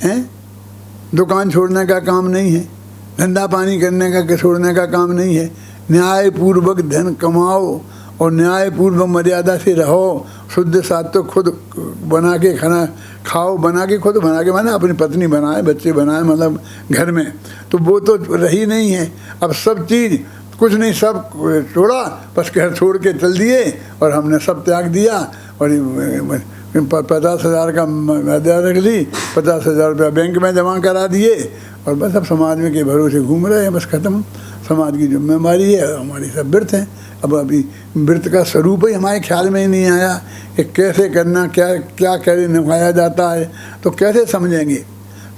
हैं? दुकान छोड़ने का काम नहीं है, धंधा पानी करने का छोड़ने का काम नहीं है। न्यायपूर्वक धन कमाओ और न्यायपूर्वक मर्यादा से रहो, शुद्ध सात्विक खुद बना के खाना खाओ, बना के खुद बना के माने अपनी पत्नी बनाए, बच्चे बनाए, मतलब घर में, तो वो तो रही नहीं है। अब सब चीज़ कुछ नहीं, सब छोड़ा, बस घर छोड़ के चल दिए और हमने सब त्याग दिया। और 50,000 का मर्यादा रख ली, 50,000 रुपया बैंक में जमा करा दिए, और बस अब समाज में के भरोसे घूम रहे हैं, बस ख़त्म। समाज की जिम्मेदारी है, हमारी सब व्रत हैं। अब अभी व्रत का स्वरूप ही हमारे ख्याल में ही नहीं आया कि कैसे करना, क्या कैसे निभाया जाता है, तो कैसे समझेंगे।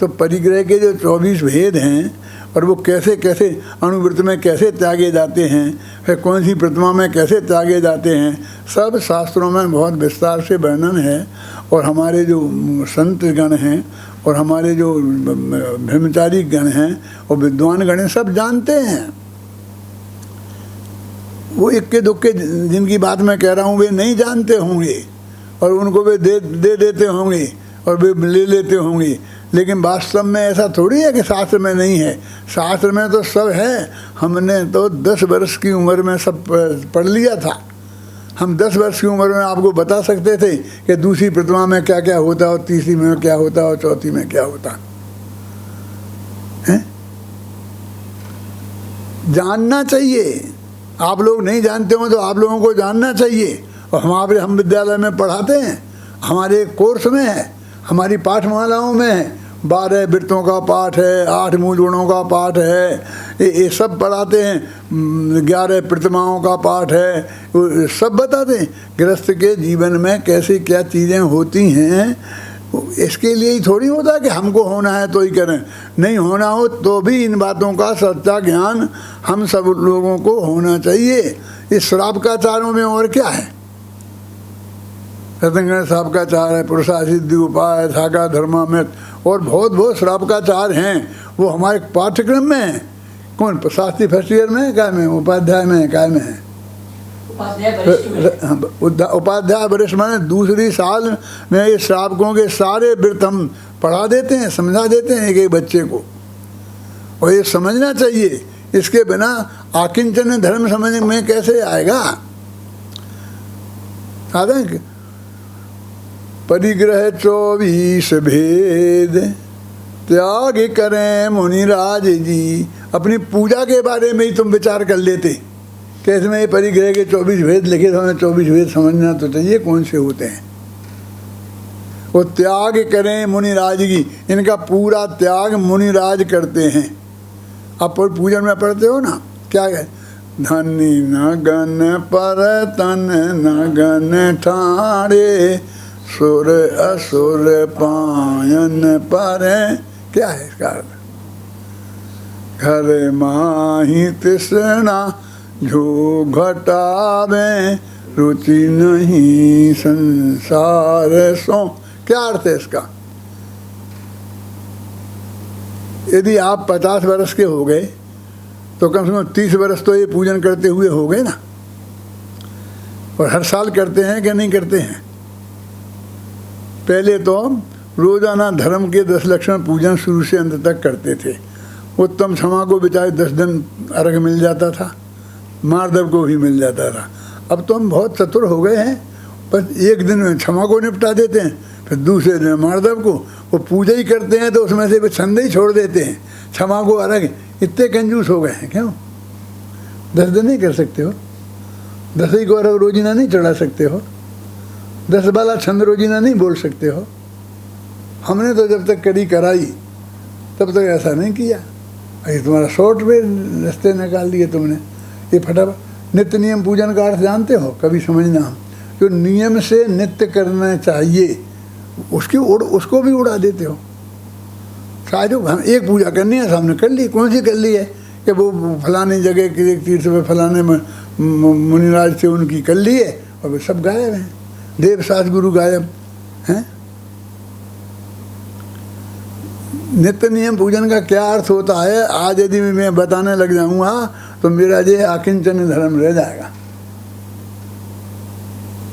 तो परिग्रह के जो 24 भेद हैं, और वो कैसे कैसे अणुव्रत में कैसे त्यागे जाते हैं, फिर कौन सी प्रतिमा में कैसे त्यागे जाते हैं, सब शास्त्रों में बहुत विस्तार से वर्णन है। और हमारे जो संत गण हैं और हमारे जो ब्रह्मचारी गण हैं और विद्वान गण हैं, सब जानते हैं। वो इक्के दुक्के जिनकी बात मैं कह रहा हूँ वे नहीं जानते होंगे, और उनको वे दे देते होंगे और वे ले लेते होंगे। लेकिन वास्तव में ऐसा थोड़ी है कि शास्त्र में नहीं है, शास्त्र में तो सब है। हमने तो 10 वर्ष की उम्र में सब पढ़ लिया था। हम 10 वर्ष की उम्र में आपको बता सकते थे कि दूसरी प्रतिमा में क्या क्या होता, और तीसरी में क्या होता, और चौथी में क्या होता है। जानना चाहिए। आप लोग नहीं जानते हो तो आप लोगों को जानना चाहिए। और हम विद्यालय में पढ़ाते हैं, हमारे कोर्स में है, हमारी पाठमालाओं में है। 12 वृत्तों का पाठ है, 8 मूल गुणों का पाठ है, ये सब पढ़ाते हैं। 11 प्रतिमाओं का पाठ है, सब बताते हैं। गृहस्थ के जीवन में कैसे क्या चीज़ें होती हैं, इसके लिए ही थोड़ी होता है कि हमको होना है तो ही करें। नहीं होना हो तो भी इन बातों का सच्चा ज्ञान हम सब लोगों को होना चाहिए। इस श्रावकाचारों में और क्या है? रतनगण श्रावकाचार है, पुरुषासिद्धि उपाय, धागा धर्मामृत, और बहुत श्रावकाचार हैं। वो हमारे पाठ्यक्रम में है। कौन शास्त्री फर्स्ट ईयर में है, क्या में, उपाध्याय में है, क्या में है? उपाध्याय वरिष्ठ माने दूसरी साल में ये श्रावकों के सारे व्रत हम पढ़ा देते हैं, समझा देते हैं एक बच्चे को। और ये समझना चाहिए, इसके बिना आकिंचन धर्म समझ में कैसे आएगा। परिग्रह 24 भेद त्याग करें मुनिराज जी। अपनी पूजा के बारे में ही तुम विचार कर लेते कि इसमें ये परिग्रह के 24 भेद लिखे, तो हमें 24 भेद समझना तो चाहिए कौन से होते हैं। वो त्याग करें मुनिराज की, इनका पूरा त्याग मुनिराज करते हैं। आप पूजन में पढ़ते हो ना, क्या है? धनी न गन पर तन न गन ठाड़े, सुर असुर पायन पर, क्या है इसका अर्थ? घर माही तृष्णा जो घटावे, रुचि नहीं संसार सो। क्या अर्थ है इसका? यदि आप 50 वर्ष के हो गए तो कम से कम 30 वर्ष तो ये पूजन करते हुए हो गए ना। और हर साल करते हैं कि नहीं करते हैं? पहले तो रोजाना धर्म के 10 लक्षण पूजन शुरू से अंत तक करते थे। उत्तम क्षमा को बेचारे 10 दिन अर्घ मिल जाता था, मार्दव को भी मिल जाता था। अब तो हम बहुत चतुर हो गए हैं, बस एक दिन में क्षमा को निपटा देते हैं, फिर दूसरे दिन मार्दव को। वो पूजा ही करते हैं तो उसमें से छंद ही छोड़ देते हैं, क्षमा को अर्घ। इतने कंजूस हो गए हैं। क्यों 10 दिन नहीं कर सकते हो? 10 ही को अर्घ रोजीना नहीं चढ़ा सकते हो? 10 वाला छंद रोजीना नहीं बोल सकते हो? हमने तो जब तक कड़ी कराई तब तक ऐसा नहीं किया। अरे तुम्हारा शॉर्ट में रास्ते निकाल लिए तुमने। ये फटाफट नित्य नियम पूजन का अर्थ जानते हो? कभी समझना, जो नियम से नित्य करना चाहिए उसको भी उड़ा देते हो। शायद हम एक पूजा करनी है, सामने कर ली, कौन सी कर ली है कि वो फलानी जगह के एक तीर्थ पे फलाने में मुनिराज से उनकी कर ली है और वे सब गायब हैं, देव सास गुरु गायब हैं। नित्य नियम पूजन का क्या अर्थ होता है आज यदि मैं बताने लग जाऊंगा तो मेरा ये आकिंचन धर्म रह जाएगा।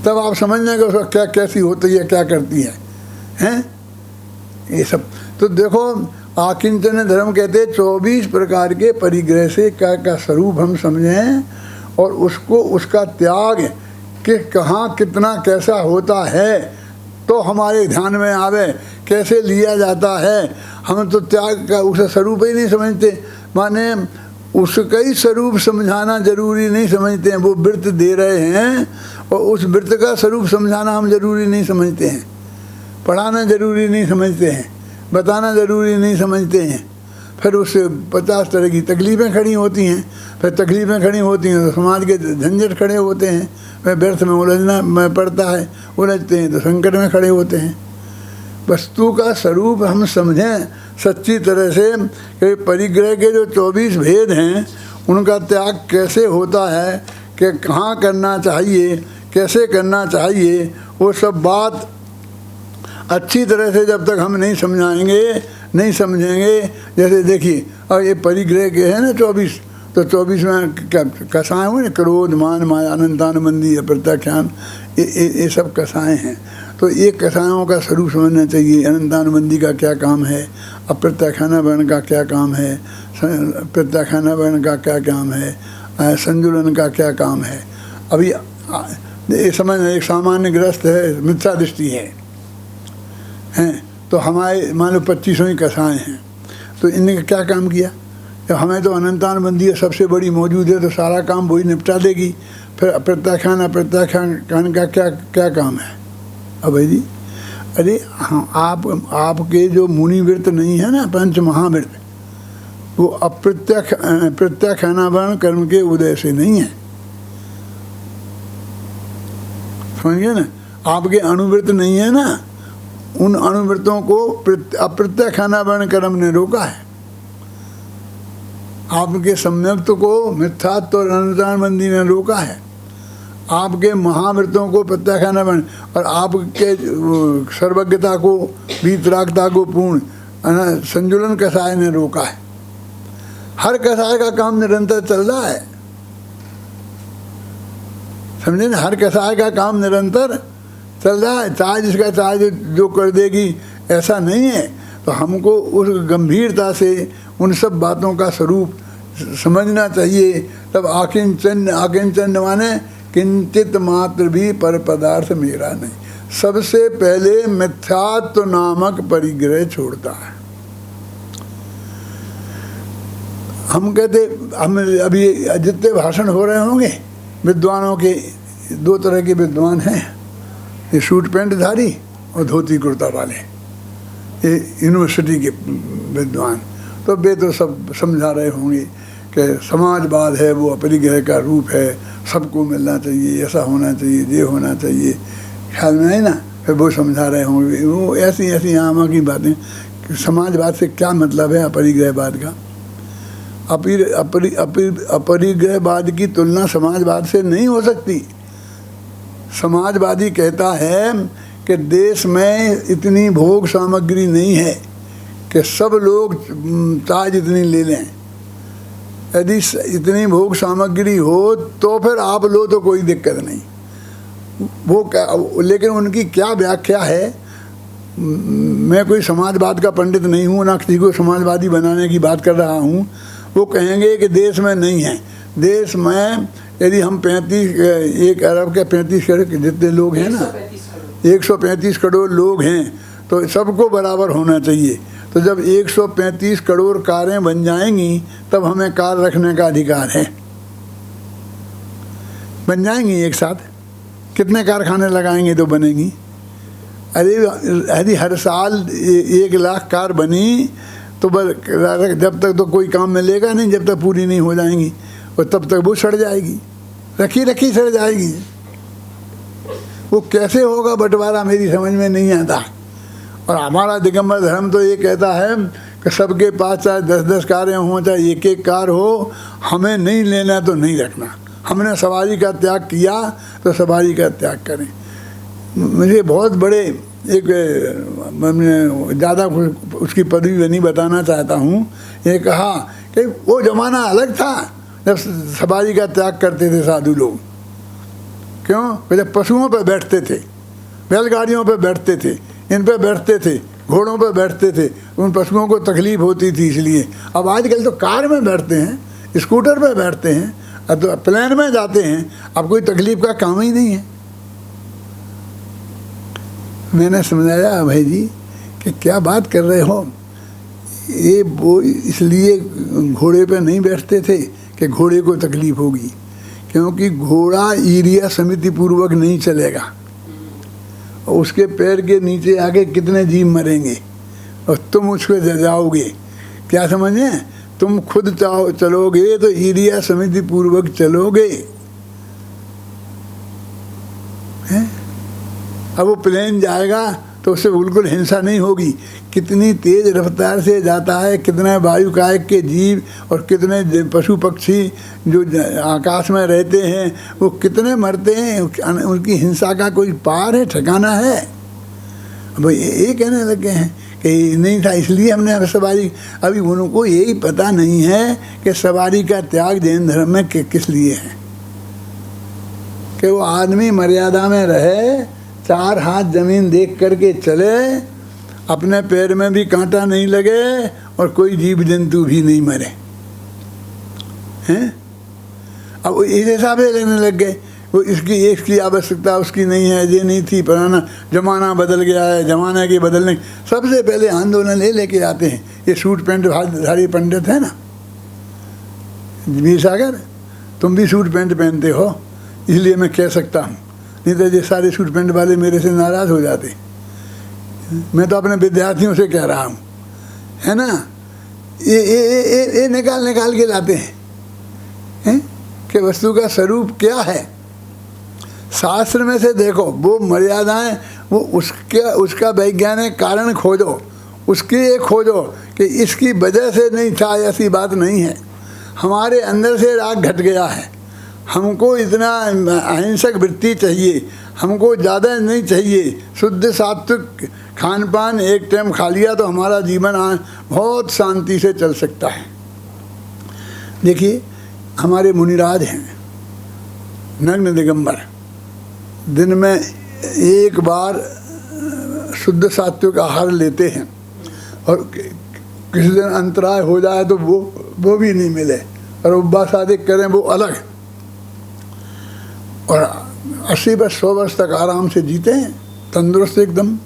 तब आप समझ लेंगे उसका क्या कैसी होती है, क्या करती है, हैं ये सब। तो देखो आकिंचन धर्म कहते 24 प्रकार के परिग्रह से क्या स्वरूप हम समझें और उसको उसका त्याग कि कहाँ कितना कैसा होता है तो हमारे ध्यान में आवे, कैसे लिया जाता है। हम तो त्याग का उसे स्वरूप ही नहीं समझते, माने उसका ही स्वरूप समझाना जरूरी नहीं समझते हैं। वो व्रत दे रहे हैं और उस व्रत का स्वरूप समझाना हम जरूरी नहीं समझते हैं, पढ़ाना जरूरी नहीं समझते हैं, बताना ज़रूरी नहीं समझते हैं। फिर उससे 50 तरह की तकलीफ़ें खड़ी होती हैं। फिर तकलीफ़ें खड़ी होती हैं तो समाज के झंझट खड़े होते हैं, फिर व्यर्थ में उलझना में पड़ता है, उलझते हैं तो संकट में खड़े होते हैं। वस्तु का स्वरूप हम समझें सच्ची तरह से कि परिग्रह के जो 24 भेद हैं उनका त्याग कैसे होता है, कि कहाँ करना चाहिए, कैसे करना चाहिए, वो सब बात अच्छी तरह से जब तक हम नहीं समझाएंगे, नहीं समझेंगे। जैसे देखिए और ये परिग्रह के हैं ना 24, तो 24 में क्या कसाएँ हुए ना, क्रोध मान माया अनंतान मंदी अप्रत्याख्यान, ये सब कसाएँ हैं। तो ये कसायों का स्वरूप समझना चाहिए। अनंतान मंदी का क्या काम है, अप्रत्याख्याना वर्ण का क्या काम है, प्रत्याख्याना वर्ण का क्या काम है, संजुलन का क्या काम है। अभी ये समझ एक सामान्य ग्रस्त है, मिथ्या दृष्टि है, हैं तो हमारे मान लो 25 ही कसाएँ हैं, तो इनने क्या काम किया? जब हमें तो अनंतान बंदी सबसे बड़ी मौजूद है तो सारा काम वही निपटा देगी। फिर प्रत्याख्यान का क्या काम है? अब भाई जी, अरे हाँ, आपके जो मुनि व्रत नहीं है ना, पंच महाव्रत, वो प्रत्याख्यानावरण कर्म के उदय से नहीं है, समझिए ना। आपके अनुव्रत नहीं है ना, उन अनुव्रतों को अप्रत्याख्यानावरण कर्म ने रोका है। आपके सम्यक्त को मिथ्यात्व और अनंतानबंदी ने रोका है। आपके महाव्रतों को प्रत्याख्यानावरण और आपके सर्वज्ञता को, वीतरागता को पूर्ण संजुलन कसाय ने रोका है। हर कसाय का काम निरंतर चल रहा है, समझे ना। हर कसाय का काम निरंतर चल रहा है, चाहे जिसका चाहे जो कर देगी ऐसा नहीं है। तो हमको उस गंभीरता से उन सब बातों का स्वरूप समझना चाहिए। तब आकिंचन माने किंचित मात्र भी पर पदार्थ मेरा नहीं, सबसे पहले मिथ्यात्व नामक परिग्रह छोड़ता है। हम कहते, हम अभी जितने भाषण हो रहे होंगे विद्वानों के, 2 तरह के विद्वान हैं, ये सूट पैंट धारी और धोती कुर्ता वाले, ये यूनिवर्सिटी के विद्वान। तो वे तो सब समझा रहे होंगे कि समाजवाद है वो अपरिग्रह का रूप है, सबको मिलना चाहिए, ऐसा होना चाहिए, ये होना चाहिए, ख्याल में है ना। फिर वो समझा रहे होंगे वो ऐसी आमा की बातें कि समाजवाद से क्या मतलब है अपरिग्रहवाद का। अपरिग्रहवाद की तुलना समाजवाद से नहीं हो सकती। समाजवादी कहता है कि देश में इतनी भोग सामग्री नहीं है कि सब लोग चाहे जितनी ले लें, यदि इतनी भोग सामग्री हो तो फिर आप लो तो कोई दिक्कत नहीं। वो क्या, लेकिन उनकी क्या व्याख्या है, मैं कोई समाजवाद का पंडित नहीं हूँ, ना किसी को समाजवादी बनाने की बात कर रहा हूँ। वो कहेंगे कि देश में नहीं है, देश में यदि हम 1 अरब के 35 करोड़ जितने लोग हैं ना, 135 करोड़ लोग हैं, तो सबको बराबर होना चाहिए। तो जब 135 करोड़ कारें बन जाएंगी तब हमें कार रखने का अधिकार है। बन जाएंगी एक साथ, कितने कारखाने लगाएंगे तो बनेंगी। अरे यदि हर साल 1 लाख कार बनी तो जब तक तो कोई काम में लेगा नहीं, जब तक पूरी नहीं हो जाएंगी, और तब तक वो सड़ जाएगी, रखी रखी सड़ जाएगी। वो कैसे होगा बंटवारा, मेरी समझ में नहीं आता। और हमारा दिगंबर धर्म तो ये कहता है कि सबके पास चाहे 10-10 कारें हों, चाहे 1-1 कार हो, हमें नहीं लेना तो नहीं रखना। हमने सवारी का त्याग किया तो सवारी का त्याग करें। मुझे बहुत बड़े एक, ज़्यादा उसकी पदवी नहीं बताना चाहता हूँ, ये कहा कि वो ज़माना अलग था जब सवारी का त्याग करते थे साधु लोग। क्यों? जब पशुओं पर बैठते थे, बैलगाड़ियों पर बैठते थे, इन पर बैठते थे, घोड़ों पर बैठते थे, उन पशुओं को तकलीफ होती थी इसलिए। अब आजकल तो कार में बैठते हैं, स्कूटर पर बैठते हैं, अब तो प्लेन में जाते हैं, अब कोई तकलीफ का काम ही नहीं है। मैंने समझाया भाई जी कि क्या बात कर रहे हो, ये वो इसलिए घोड़े पे नहीं बैठते थे कि घोड़े को तकलीफ होगी, क्योंकि घोड़ा ईरिया समिति पूर्वक नहीं चलेगा, और उसके पैर के नीचे आके कितने जीव मरेंगे, और तुम उसको जाओगे। क्या समझे? तुम खुद चलोगे तो ईरिया समिति पूर्वक चलोगे, हैं? अब वो प्लेन जाएगा तो उससे बिल्कुल हिंसा नहीं होगी। कितनी तेज रफ्तार से जाता है, कितने वायुकायक के जीव और कितने पशु पक्षी जो आकाश में रहते हैं वो कितने मरते हैं, उनकी हिंसा का कोई पार है, ठिकाना है। अब ये कहने लगे हैं कि नहीं था इसलिए हमने सवारी। अभी उनको यही पता नहीं है कि सवारी का त्याग जैन धर्म में किस लिए है, कि वो आदमी मर्यादा में रहे, 4 हाथ जमीन देख करके चले, अपने पैर में भी कांटा नहीं लगे और कोई जीव जंतु भी नहीं मरे, हैं? अब इस हिसाब से लेने लग गए, वो इसकी आवश्यकता उसकी नहीं है, ये नहीं थी, पुराना जमाना बदल गया है, जमाने के बदलने। सबसे पहले आंदोलन लेके आते हैं ये सूट पैंट धारी पंडित है ना, वीर सागर, तुम भी सूट पैंट पहनते हो इसलिए मैं कह सकता हूँ, नहीं तो ये सारे सूट पैंट वाले मेरे से नाराज़ हो जाते। मैं तो अपने विद्यार्थियों से कह रहा हूँ, है ना, ये निकाल के लाते हैं कि वस्तु का स्वरूप क्या है। शास्त्र में से देखो, वो मर्यादाएं, वो उसका वैज्ञानिक कारण खोजो, उसकी ये खोजो कि इसकी वजह से नहीं था, ऐसी बात नहीं है। हमारे अंदर से राग घट गया है, हमको इतना अहिंसक वृत्ति चाहिए, हमको ज़्यादा नहीं चाहिए, शुद्ध सात्विक खान पान एक टाइम खा लिया तो हमारा जीवन बहुत शांति से चल सकता है। देखिए हमारे मुनिराज हैं नग्न दिगंबर, दिन में 1 बार शुद्ध सात्विक आहार लेते हैं, और किसी दिन अंतराय हो जाए तो वो भी नहीं मिले, और उपवास आदि करें वो अलग, और 80-100 वर्ष तक आराम से जीते हैं, तंदुरुस्त एकदम,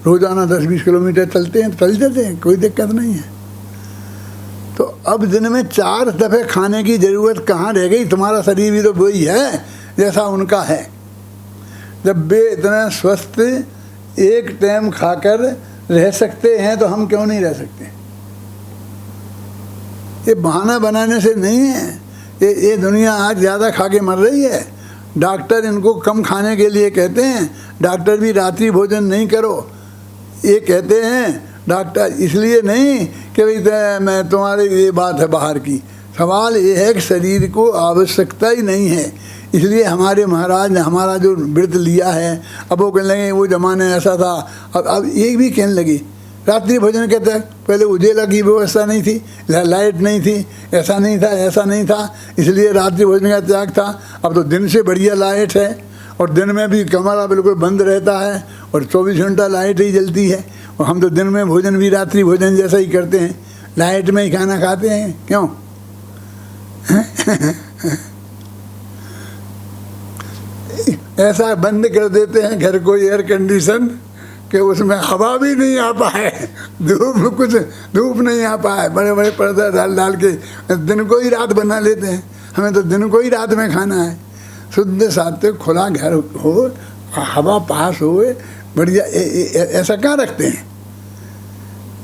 रोज़ाना 10-20 किलोमीटर चलते हैं, चल जाते हैं, कोई दिक्कत नहीं है। तो अब दिन में 4 दफ़े खाने की ज़रूरत कहाँ रह गई? तुम्हारा शरीर भी तो वही है जैसा उनका है। जब वे इतना स्वस्थ एक टाइम खाकर रह सकते हैं तो हम क्यों नहीं रह सकते? ये बहाना बनाने से नहीं है। ये दुनिया आज ज़्यादा खा के मर रही है। डॉक्टर इनको कम खाने के लिए कहते हैं, डॉक्टर भी रात्रि भोजन नहीं करो ये कहते हैं। डॉक्टर इसलिए नहीं कि भाई मैं तुम्हारी ये बात है बाहर की, सवाल ये है कि शरीर को आवश्यकता ही नहीं है, इसलिए हमारे महाराज ने हमारा जो व्रत लिया है। अब वो कहने लगे वो ज़माने ऐसा था, अब ये भी कहने लगे रात्रि भोजन कहते हैं पहले उजेला की व्यवस्था नहीं थी, लाइट नहीं थी, ऐसा नहीं था, इसलिए रात्रि भोजन का त्याग था। अब तो दिन से बढ़िया लाइट है और दिन में भी कमरा बिल्कुल बंद रहता है और 24 घंटा लाइट ही जलती है। और हम तो दिन में भोजन भी रात्रि भोजन जैसा ही करते हैं, लाइट में ही खाना खाते हैं। क्यों? ऐसा बंद कर देते हैं घर को एयर कंडीशन कि उसमें हवा भी नहीं आ पाए, धूप नहीं आ पाए, बड़े बड़े पर्दा डाल के दिन को ही रात बना लेते हैं। हमें तो दिन को ही रात में खाना है। शुद्ध सात्विक खुला घर हो, हवा पास हो, बढ़िया, ऐसा कहाँ रखते हैं?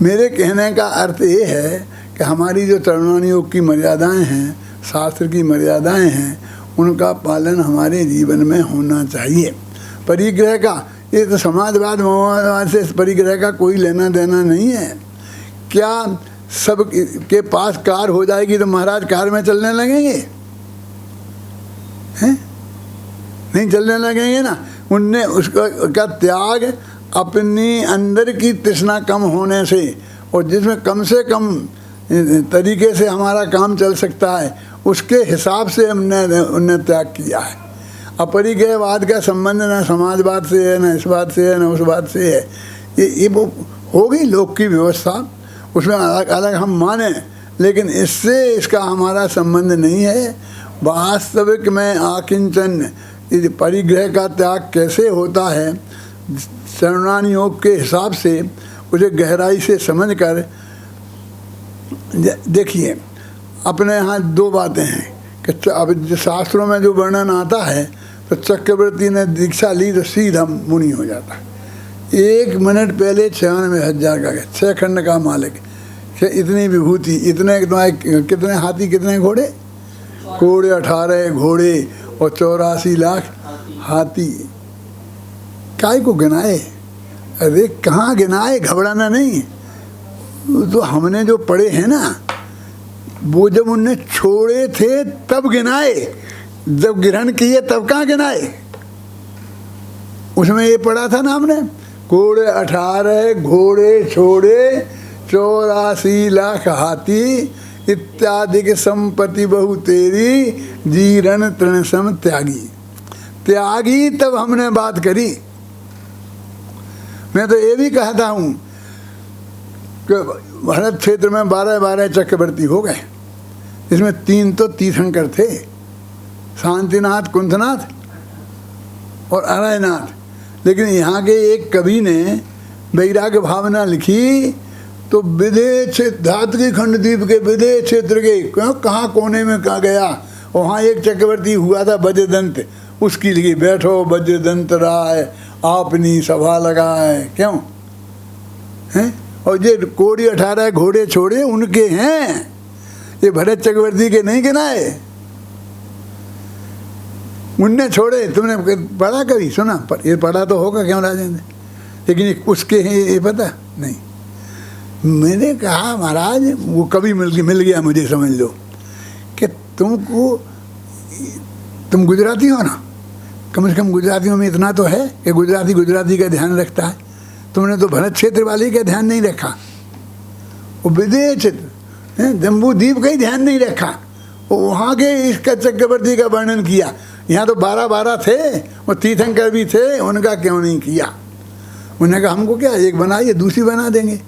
मेरे कहने का अर्थ ये है कि हमारी जो तरुणानी योग की मर्यादाएं हैं, शास्त्र की मर्यादाएं हैं, उनका पालन हमारे जीवन में होना चाहिए। परिग्रह का, ये तो समाजवाद मौवाद से परिग्रह का कोई लेना देना नहीं है। क्या सब के पास कार हो जाएगी तो महाराज कार में चलने लगेंगे? हैं? नहीं चलने लगेंगे ना। उनने उसका त्याग अपनी अंदर की तृष्णा कम होने से, और जिसमें कम से कम तरीके से हमारा काम चल सकता है, उसके हिसाब से उनने त्याग किया है। अपरिग्रहवाद का संबंध न समाजवाद से है, न इस बात से है, न उस बात से है। ये वो हो गई लोक की व्यवस्था, उसमें अलग अलग हम माने, लेकिन इससे इसका हमारा संबंध नहीं है। वास्तविक में आकिंचन परिग्रह का त्याग कैसे होता है, तरुणानी योग के हिसाब से उसे गहराई से समझकर देखिए। अपने यहाँ दो बातें हैं कि अब शास्त्रों में जो वर्णन आता है तो चक्रवर्ती ने दीक्षा ली तो सीधा मुनि हो जाता। 1 मिनट पहले 96,000 का, 6 खंड का मालिक, इतनी विभूति, इतने कितने हाथी, कितने घोड़े, घोड़े 18 घोड़े और 84 लाख हाथी। काय को गिनाए? अरे कहाँ गिनाए, घबराना नहीं। तो हमने जो पढ़े हैं ना, वो जब उनने छोड़े थे तब गिनाए, जब ग्रहण किए तब कहाँ गिनाए? उसमें ये पढ़ा था ना हमने, घोड़े 18 घोड़े छोड़े 84 लाख हाथी इत्यादि की संपत्ति बहु तेरी जीर्ण तृण सम त्यागी। त्यागी तब हमने बात करी। मैं तो ये भी कहता हूँ कि भरत क्षेत्र में 12 चक्रवर्ती हो गए, इसमें 3 तो तीर्थंकर थे, शांतिनाथ, कुंथनाथ और अरयनाथ। लेकिन यहाँ के एक कवि ने वैराग्य भावना लिखी तो विदेह क्षेत्र, धातृ खंड द्वीप के विदेह क्षेत्र के कहाँ कोने में कहाँ गया, वहाँ एक चक्रवर्ती हुआ था वज्रदंत, उसकी लिखी, बैठो वज्रदंत राय आपनी सभा लगाए। क्यों हैं? और ये कोड़ी 18 घोड़े छोड़े उनके हैं, ये भरत चक्रवर्ती के नहीं गिनाए, उनने छोड़े। तुमने पढ़ा कभी, सुना? पर ये पढ़ा तो होगा क्यों राजेंद्र, लेकिन उसके हैं ये पता नहीं। मैंने कहा महाराज वो कभी मिल गया मुझे, समझ लो कि तुम गुजराती हो ना, कम से कम गुजरातियों में इतना तो है कि गुजराती का ध्यान रखता है। तुमने तो भरत क्षेत्र वाले का ध्यान नहीं रखा, वो विदेह क्षेत्र जम्बू द्वीप का ही ध्यान नहीं रखा, वो वहाँ के इसका चक्रवर्ती का वर्णन किया। यहाँ तो 12 थे, वो तीर्थंकर भी थे, उनका क्यों नहीं किया? उन्होंने कहा हमको क्या, एक बनाइए दूसरी बना देंगे,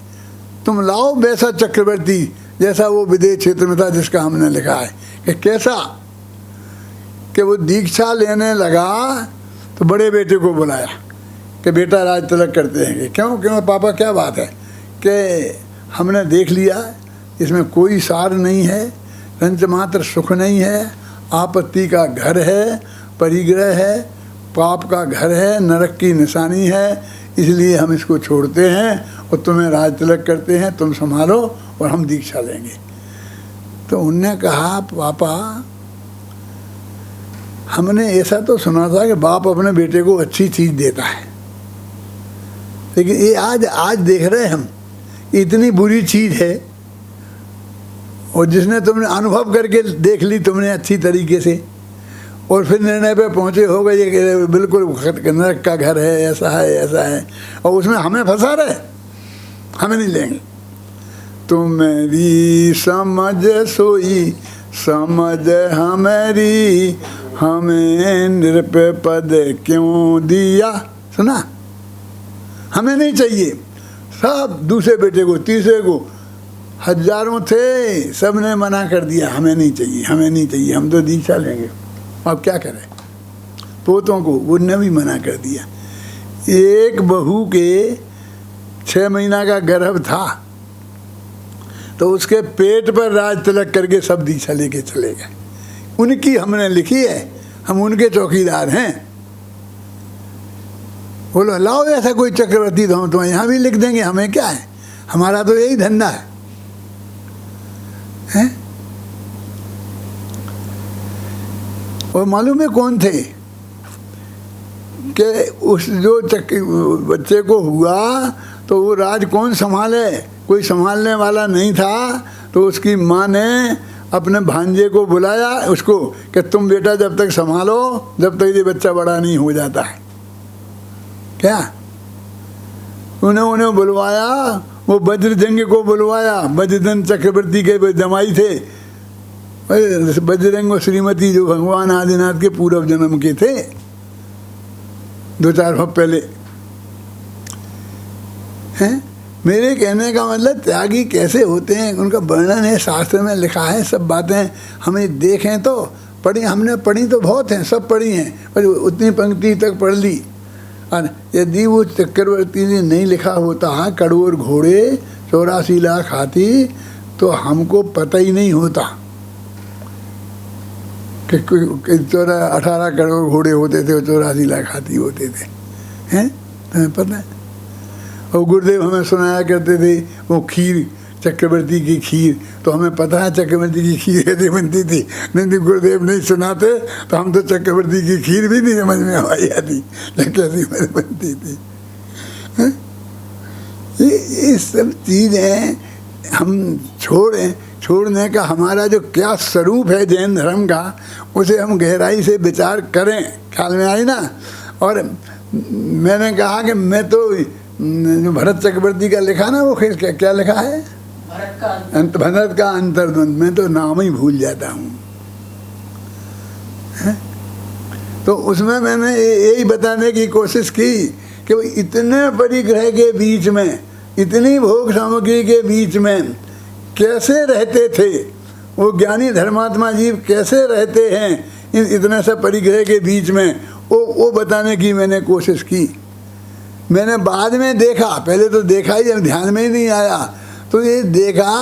तुम लाओ वैसा चक्रवर्ती जैसा वो विदेह क्षेत्र में था, जिसका हमने लिखा है कि कैसा कि वो दीक्षा लेने लगा तो बड़े बेटे को बुलाया कि बेटा राज तिलक करते हैं। कि क्यों पापा क्या बात है? कि हमने देख लिया इसमें कोई सार नहीं है, रंच मात्र सुख नहीं है, आपत्ति का घर है, परिग्रह है, पाप का घर है, नरक की निशानी है, इसलिए हम इसको छोड़ते हैं और तुम्हें राज तिलक करते हैं, तुम संभालो और हम दीक्षा लेंगे। तो उनने कहा पापा हमने ऐसा तो सुना था कि बाप अपने बेटे को अच्छी चीज़ देता है, लेकिन ये आज देख रहे हैं हम इतनी बुरी चीज़ है, और जिसने तुमने अनुभव करके देख ली तुमने अच्छी तरीके से, और फिर निर्णय पे पहुँचे हो गए ये बिल्कुल नरक का घर है, ऐसा है, और उसमें हमें फंसा रहे। हमें नहीं लेंगे। तुम्हारी समझ सोई समझ हमारी, हमें नृप पद क्यों दिया। सुना, हमें नहीं चाहिए। सब दूसरे बेटे को, तीसरे को, हजारों थे, सब ने मना कर दिया, हमें नहीं चाहिए, हमें नहीं चाहिए, हम तो दीक्षा लेंगे। अब क्या करें। पोतों को उनने भी मना कर दिया। एक बहू के 6 महीना का गर्भ था तो उसके पेट पर राज तिलक करके सब दीक्षा लेके चले गए। उनकी हमने लिखी है, हम उनके चौकीदार हैं। बोलो लाओ ऐसा कोई चक्रवर्ती तो हम तुम्हें यहाँ भी लिख देंगे, हमें क्या है, हमारा तो यही धंधा है, हैं? और मालूम है कौन थे कि उस जो बच्चे को हुआ तो वो राज कौन संभाले, कोई संभालने वाला नहीं था। तो उसकी माँ ने अपने भांजे को बुलाया उसको कि तुम बेटा जब तक संभालो, जब तक ये बच्चा बड़ा नहीं हो जाता है। क्या उन्हें बुलवाया, वो बज्रजंग को बुलवाया। बज्रजंग चक्रवर्ती के जमाई थे। बजरंग और श्रीमती जो भगवान आदिनाथ के पूर्व जन्म के थे, 2-4 वर्ष पहले हैं। मेरे कहने का मतलब त्यागी कैसे होते हैं उनका वर्णन है, शास्त्र में लिखा है। सब बातें हमें देखें तो पढ़ी, हमने पढ़ी तो बहुत हैं, सब पढ़ी हैं, पर उतनी पंक्ति तक पढ़ ली। और यदि वो चक्रवर्ती ने नहीं लिखा होता करोड़ घोड़े 84 लाख हाथी, तो हमको पता ही नहीं होता कि 18 करोड़ घोड़े होते थे और 84 लाख हाथी होते थे, हैं? तुम्हें पता है। और गुरुदेव हमें सुनाया करते थे वो खीर, चक्रवर्ती की खीर, तो हमें पता है चक्रवर्ती की खीर कैसे बनती थी। नहीं तो गुरुदेव नहीं सुनाते तो हम तो चक्रवर्ती की खीर भी नहीं समझ में आई आती कैसी बनती थी। ये सब चीज़ें हम छोड़ने का हमारा जो क्या स्वरूप है जैन धर्म का, उसे हम गहराई से विचार करें। ख्याल में आई ना। और मैंने कहा कि मैं तो भरत चक्रवर्ती का लिखा ना, वो क्या लिखा है, भरत का अंतर्द्वंद, मैं तो नाम ही भूल जाता हूँ। तो उसमें मैंने यही बताने की कोशिश की कि वो इतने परिग्रह के बीच में, इतनी भोग सामग्री के बीच में कैसे रहते थे वो ज्ञानी धर्मात्मा जीव, कैसे रहते हैं इतने से परिग्रह के बीच में, वो बताने की मैंने कोशिश की। मैंने बाद में देखा, पहले तो देखा ही, जब ध्यान में ही नहीं आया तो ये देखा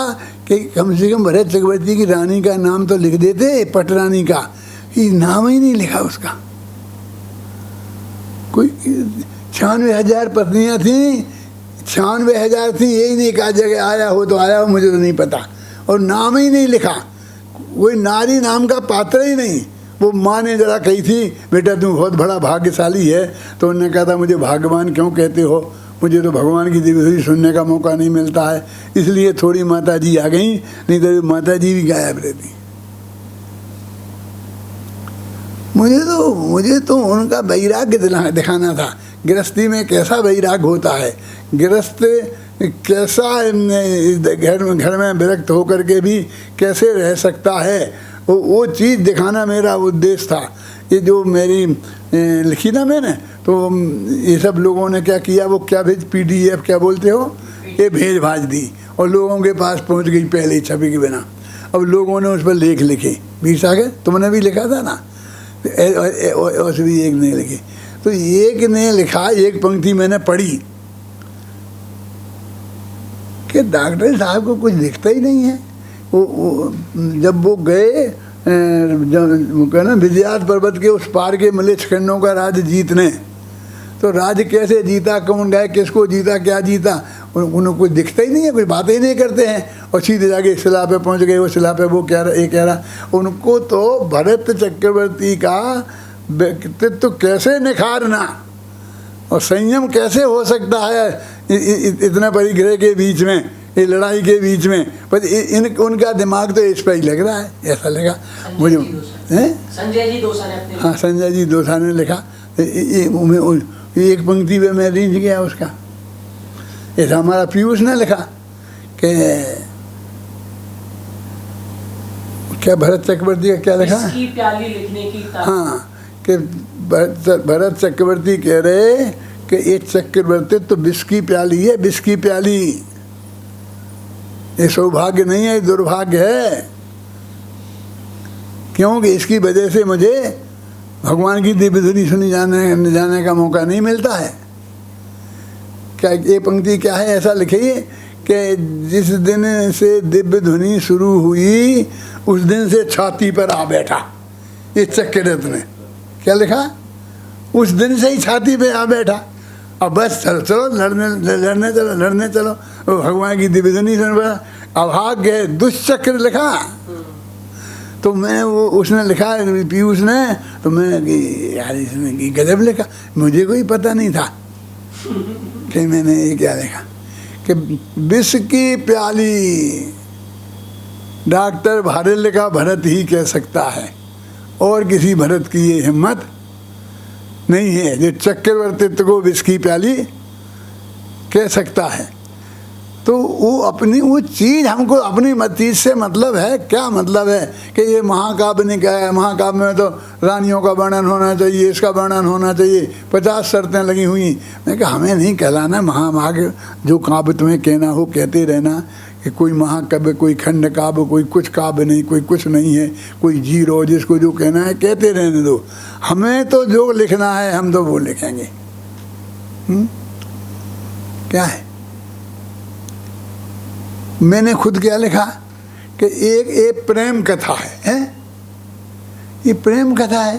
कि कम से कम भरत चक्रवर्ती की रानी का नाम तो लिख देते, पट रानी का, ये नाम ही नहीं लिखा उसका। कोई 96,000 पत्नियां थीं, 96,000 थी, यही नहीं कहा जगह आया हो तो आया हो, मुझे तो नहीं पता, और नाम ही नहीं लिखा। कोई नारी नाम का पात्र ही नहीं। वो माँ ने जरा कही थी बेटा तुम बहुत बड़ा भाग्यशाली है, तो उन्होंने कहा था मुझे भाग्यवान क्यों कहते हो, मुझे तो भगवान की दिव्य सुनने का मौका नहीं मिलता है, इसलिए थोड़ी माता जी आ गई, नहीं तो माता जी भी गायब रहती। मुझे तो उनका वैराग्य दिखाना था, गृहस्थी में कैसा वैराग्य होता है, गृहस्थ कैसा घर में विरक्त होकर के भी कैसे रह सकता है, वो चीज़ दिखाना मेरा उद्देश्य था। ये जो मेरी लिखी ना मैंने, तो ये सब लोगों ने क्या किया, वो क्या भेज PDF क्या बोलते हो, ये भेज भाज दी और लोगों के पास पहुंच गई पहले छवि के बिना। अब लोगों ने उस पर लेख लिखे, वीर सागर तुमने भी लिखा था ना, और भी एक ने लिखे। तो एक ने लिखा, एक पंक्ति मैंने पढ़ी कि डॉक्टर साहब को कुछ दिखता ही नहीं है। वो जब वो गए कहना विजयात पर्वत के उस पार के मलेच्छ खंडों का राज जीतने, तो राज कैसे जीता, कौन गए, किसको जीता, क्या जीता, उनको कुछ दिखता ही नहीं है, कुछ बातें ही नहीं करते हैं। और सीधे जाके शिला पे पहुंच गए, वो शिला पे वो कह रहा उनको तो भरत चक्रवर्ती का व्यक्तित्व कैसे निखारना और संयम कैसे हो सकता है इतने परिग्रह के बीच में, ये लड़ाई के बीच में। पर उनका दिमाग तो इस पर ही लग रहा है, ऐसा लगा मुझे। संजय जी दोसा ने, हाँ संजय जी दोसा ने लिखा, एक पंक्ति में मैं रीझ गया उसका। ऐसा हमारा पीयूष ने लिखा कि क्या भरत चक्रवर्ती का क्या लिखा, इसकी प्याली लिखने की हाँ, कि भरत चक्रवर्ती कह रहे कि एक चक्रवर्ती तो विष की प्याली है, विष की प्याली। ये सौभाग्य नहीं है, दुर्भाग्य है, क्योंकि इसकी वजह से मुझे भगवान की दिव्य धुनी सुनी जाने का मौका नहीं मिलता है। क्या ये पंक्ति क्या है, ऐसा लिखिए कि जिस दिन से दिव्य ध्वनि शुरू हुई उस दिन से छाती पर आ बैठा। ये चक्ररत्न ने क्या लिखा, उस दिन से ही छाती पे आ बैठा। अब बस चलो लड़ने चलो भगवान की दिव्य ध्वनि सुन पड़ा। अभाग्य दुष्चक्र लिखा, तो मैं वो उसने लिखा पीयूष ने, तो मैं यार इसने गजब लिखा, मुझे कोई पता नहीं था कि मैंने ये क्या लिखा कि विष की प्याली डॉक्टर भारत लिखा, भरत ही कह सकता है, और किसी भरत की ये हिम्मत नहीं है जो चक्रवर्तित्व को विष की प्याली कह सकता है। तो वो अपनी वो चीज़ हमको अपनी चीज़ से मतलब है, क्या मतलब है कि ये महाकाव्य ने क्या है, महाकाव्य में तो रानियों का वर्णन होना चाहिए, इसका वर्णन होना चाहिए, 50 शर्तें लगी हुई। मैं कहा हमें नहीं कहलाना, महाभाग जो काव्य तुम्हें कहना हो कहते रहना, कि कोई महाकाव्य, कोई खंड काव्य, कोई कुछ काव्य नहीं, कोई कुछ नहीं है, कोई जीरो, जिसको जो कहना है कहते रहने दो, हमें तो जो लिखना है हम तो वो लिखेंगे। क्या है, मैंने खुद क्या लिखा कि एक प्रेम कथा है, ये प्रेम कथा है,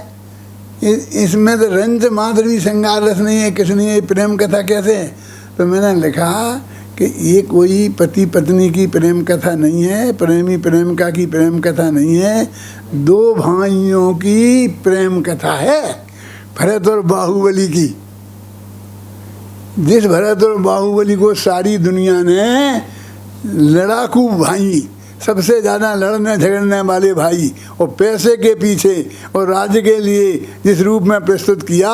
इसमें तो रंज माधुरी श्रृंगार रस नहीं है, किस नहीं है, प्रेम कथा कैसे है। तो मैंने लिखा कि ये कोई पति पत्नी की प्रेम कथा नहीं है, प्रेमी प्रेमिका की प्रेम कथा नहीं है, दो भाइयों की प्रेम कथा है, भरत और बाहुबली की। जिस भरत और बाहुबली को सारी दुनिया ने लड़ाकू भाई, सबसे ज़्यादा लड़ने झगड़ने वाले भाई, और पैसे के पीछे और राज्य के लिए जिस रूप में प्रस्तुत किया,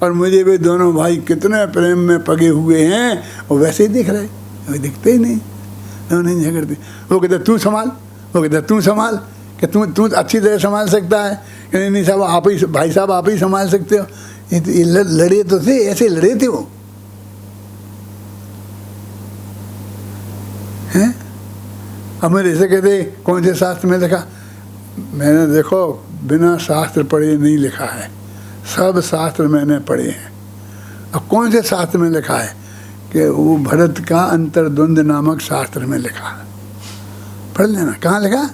और मुझे वे दोनों भाई कितने प्रेम में पगे हुए हैं, और वैसे ही दिख रहे, वो दिखते ही नहीं, नहीं झगड़ते। वो कहते तू संभाल, वो कहते तू संभाल, कि तू अच्छी तरह संभाल सकता है, कि नहीं साहब आप ही, भाई साहब आप ही संभाल सकते हो। ये लड़े तो थे, ऐसे लड़े थे वो, हैं। अब मेरे ऐसे कहते कौन से शास्त्र में लिखा, मैंने देखो बिना शास्त्र पढ़े नहीं लिखा है, सब शास्त्र मैंने पढ़े हैं। अब कौन से शास्त्र में लिखा है कि वो भरत का अंतर्द्वंद नामक शास्त्र में लिखा है, पढ़ लेना, कहाँ लिखा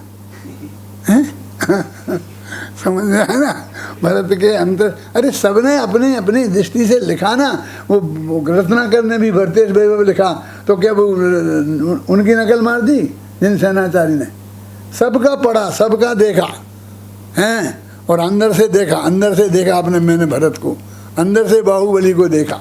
है समझ में आया ना, भरत के अंतर। अरे सबने अपनी अपनी दृष्टि से लिखा ना, वो रत्नाकर ने भी भरतेश वैभव लिखा, तो क्या वो उनकी नकल मार दी जिन सेनाचारी ने, सबका पढ़ा, सबका देखा हैं, और अंदर से देखा, अंदर से देखा आपने, मैंने भरत को अंदर से बाहुबली को देखा।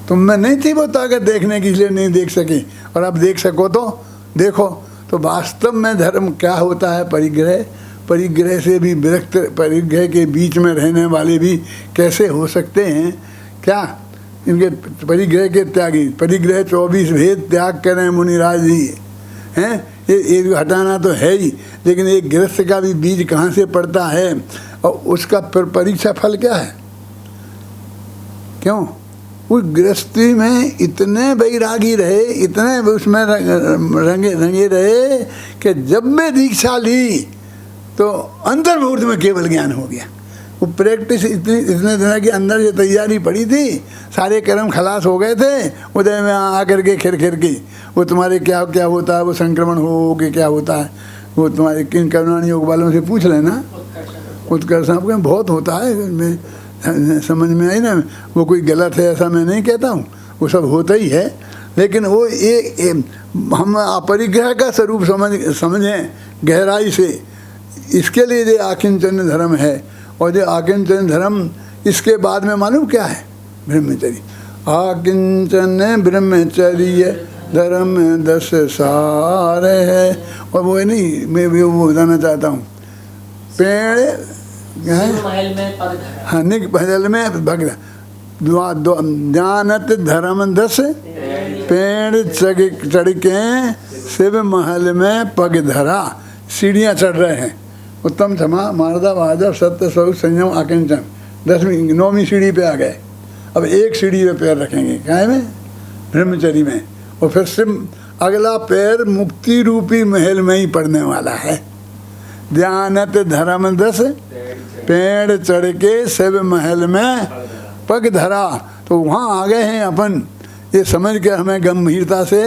तुम में नहीं थी वो ताकत देखने की, इसलिए नहीं देख सकी, और अब देख सको तो देखो। तो वास्तव में धर्म क्या होता है, परिग्रह, परिग्रह से भी विरक्त, परिग्रह के बीच में रहने वाले भी कैसे हो सकते हैं, क्या इनके परिग्रह के त्यागी, परिग्रह 24 भेद त्याग करें मुनिराज जी हैं, ये हटाना तो है ही, लेकिन एक गृहस्थ का भी बीज कहाँ से पड़ता है, और उसका परीक्षा फल क्या है, क्यों उस गृहस्थी में इतने वैरागी रहे, इतने उसमें रंगे रहे कि जब मैं दीक्षा ली तो अंतर्मुहूर्त में केवल ज्ञान हो गया। वो प्रैक्टिस इतने दिन की अंदर से तैयारी पड़ी थी, सारे कर्म खलास हो गए थे, उदय में आकर के खिर की वो तुम्हारे क्या क्या होता है, वो संक्रमण हो के क्या होता है, वो तुम्हारे किन कर्माणी योग वालों से पूछ लेना, उत्कर्ष आपके बहुत होता है, मैं समझ में आई ना, वो कोई गलत है ऐसा मैं नहीं कहता हूँ, वो सब होता ही है, लेकिन वो हम अपरिग्रह का स्वरूप समझें गहराई से, इसके लिए जो आकिंचन धर्म है, और जो आकिंचन धर्म इसके बाद में मालूम क्या है, ब्रह्मचर्य। आकिंचन ब्रह्मचर्य धर्म 10 सार है, और वो नहीं मैं वो बताना चाहता हूँ, पेड़ महल में पग धरा, हाँ निक महल में भग जानत धर्म 10 पेड़ चढ़ के शिव महल में पग धरा। सीढ़ियाँ चढ़ रहे हैं, उत्तम क्षमा मारदा बहादुर सत्य स्वरूप संयम आकिंचन, 10वीं 9वीं सीढ़ी पे आ गए। अब एक सीढ़ी पे पैर रखेंगे, काहे में? ब्रह्मचरी में। और फिर सिर्फ अगला पैर मुक्ति रूपी महल में ही पड़ने वाला है। ध्यानत धर्म दस पेड़ चढ़ के शिव महल में पग धरा। तो वहाँ आ गए हैं अपन, ये समझ कर हमें गंभीरता से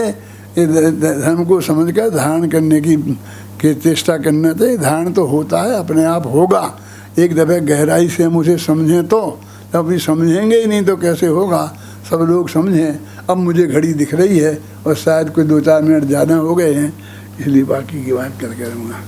ये धर्म को समझ कर धारण करने की चेष्टा करना चाहिए। धारण तो होता है, अपने आप होगा। एक दफ़े गहराई से हम उसे समझें तो, अभी समझेंगे ही नहीं तो कैसे होगा। सब लोग समझें। अब मुझे घड़ी दिख रही है और शायद कोई 2-4 मिनट ज़्यादा हो गए हैं, इसलिए बाकी की बात कर करूँगा।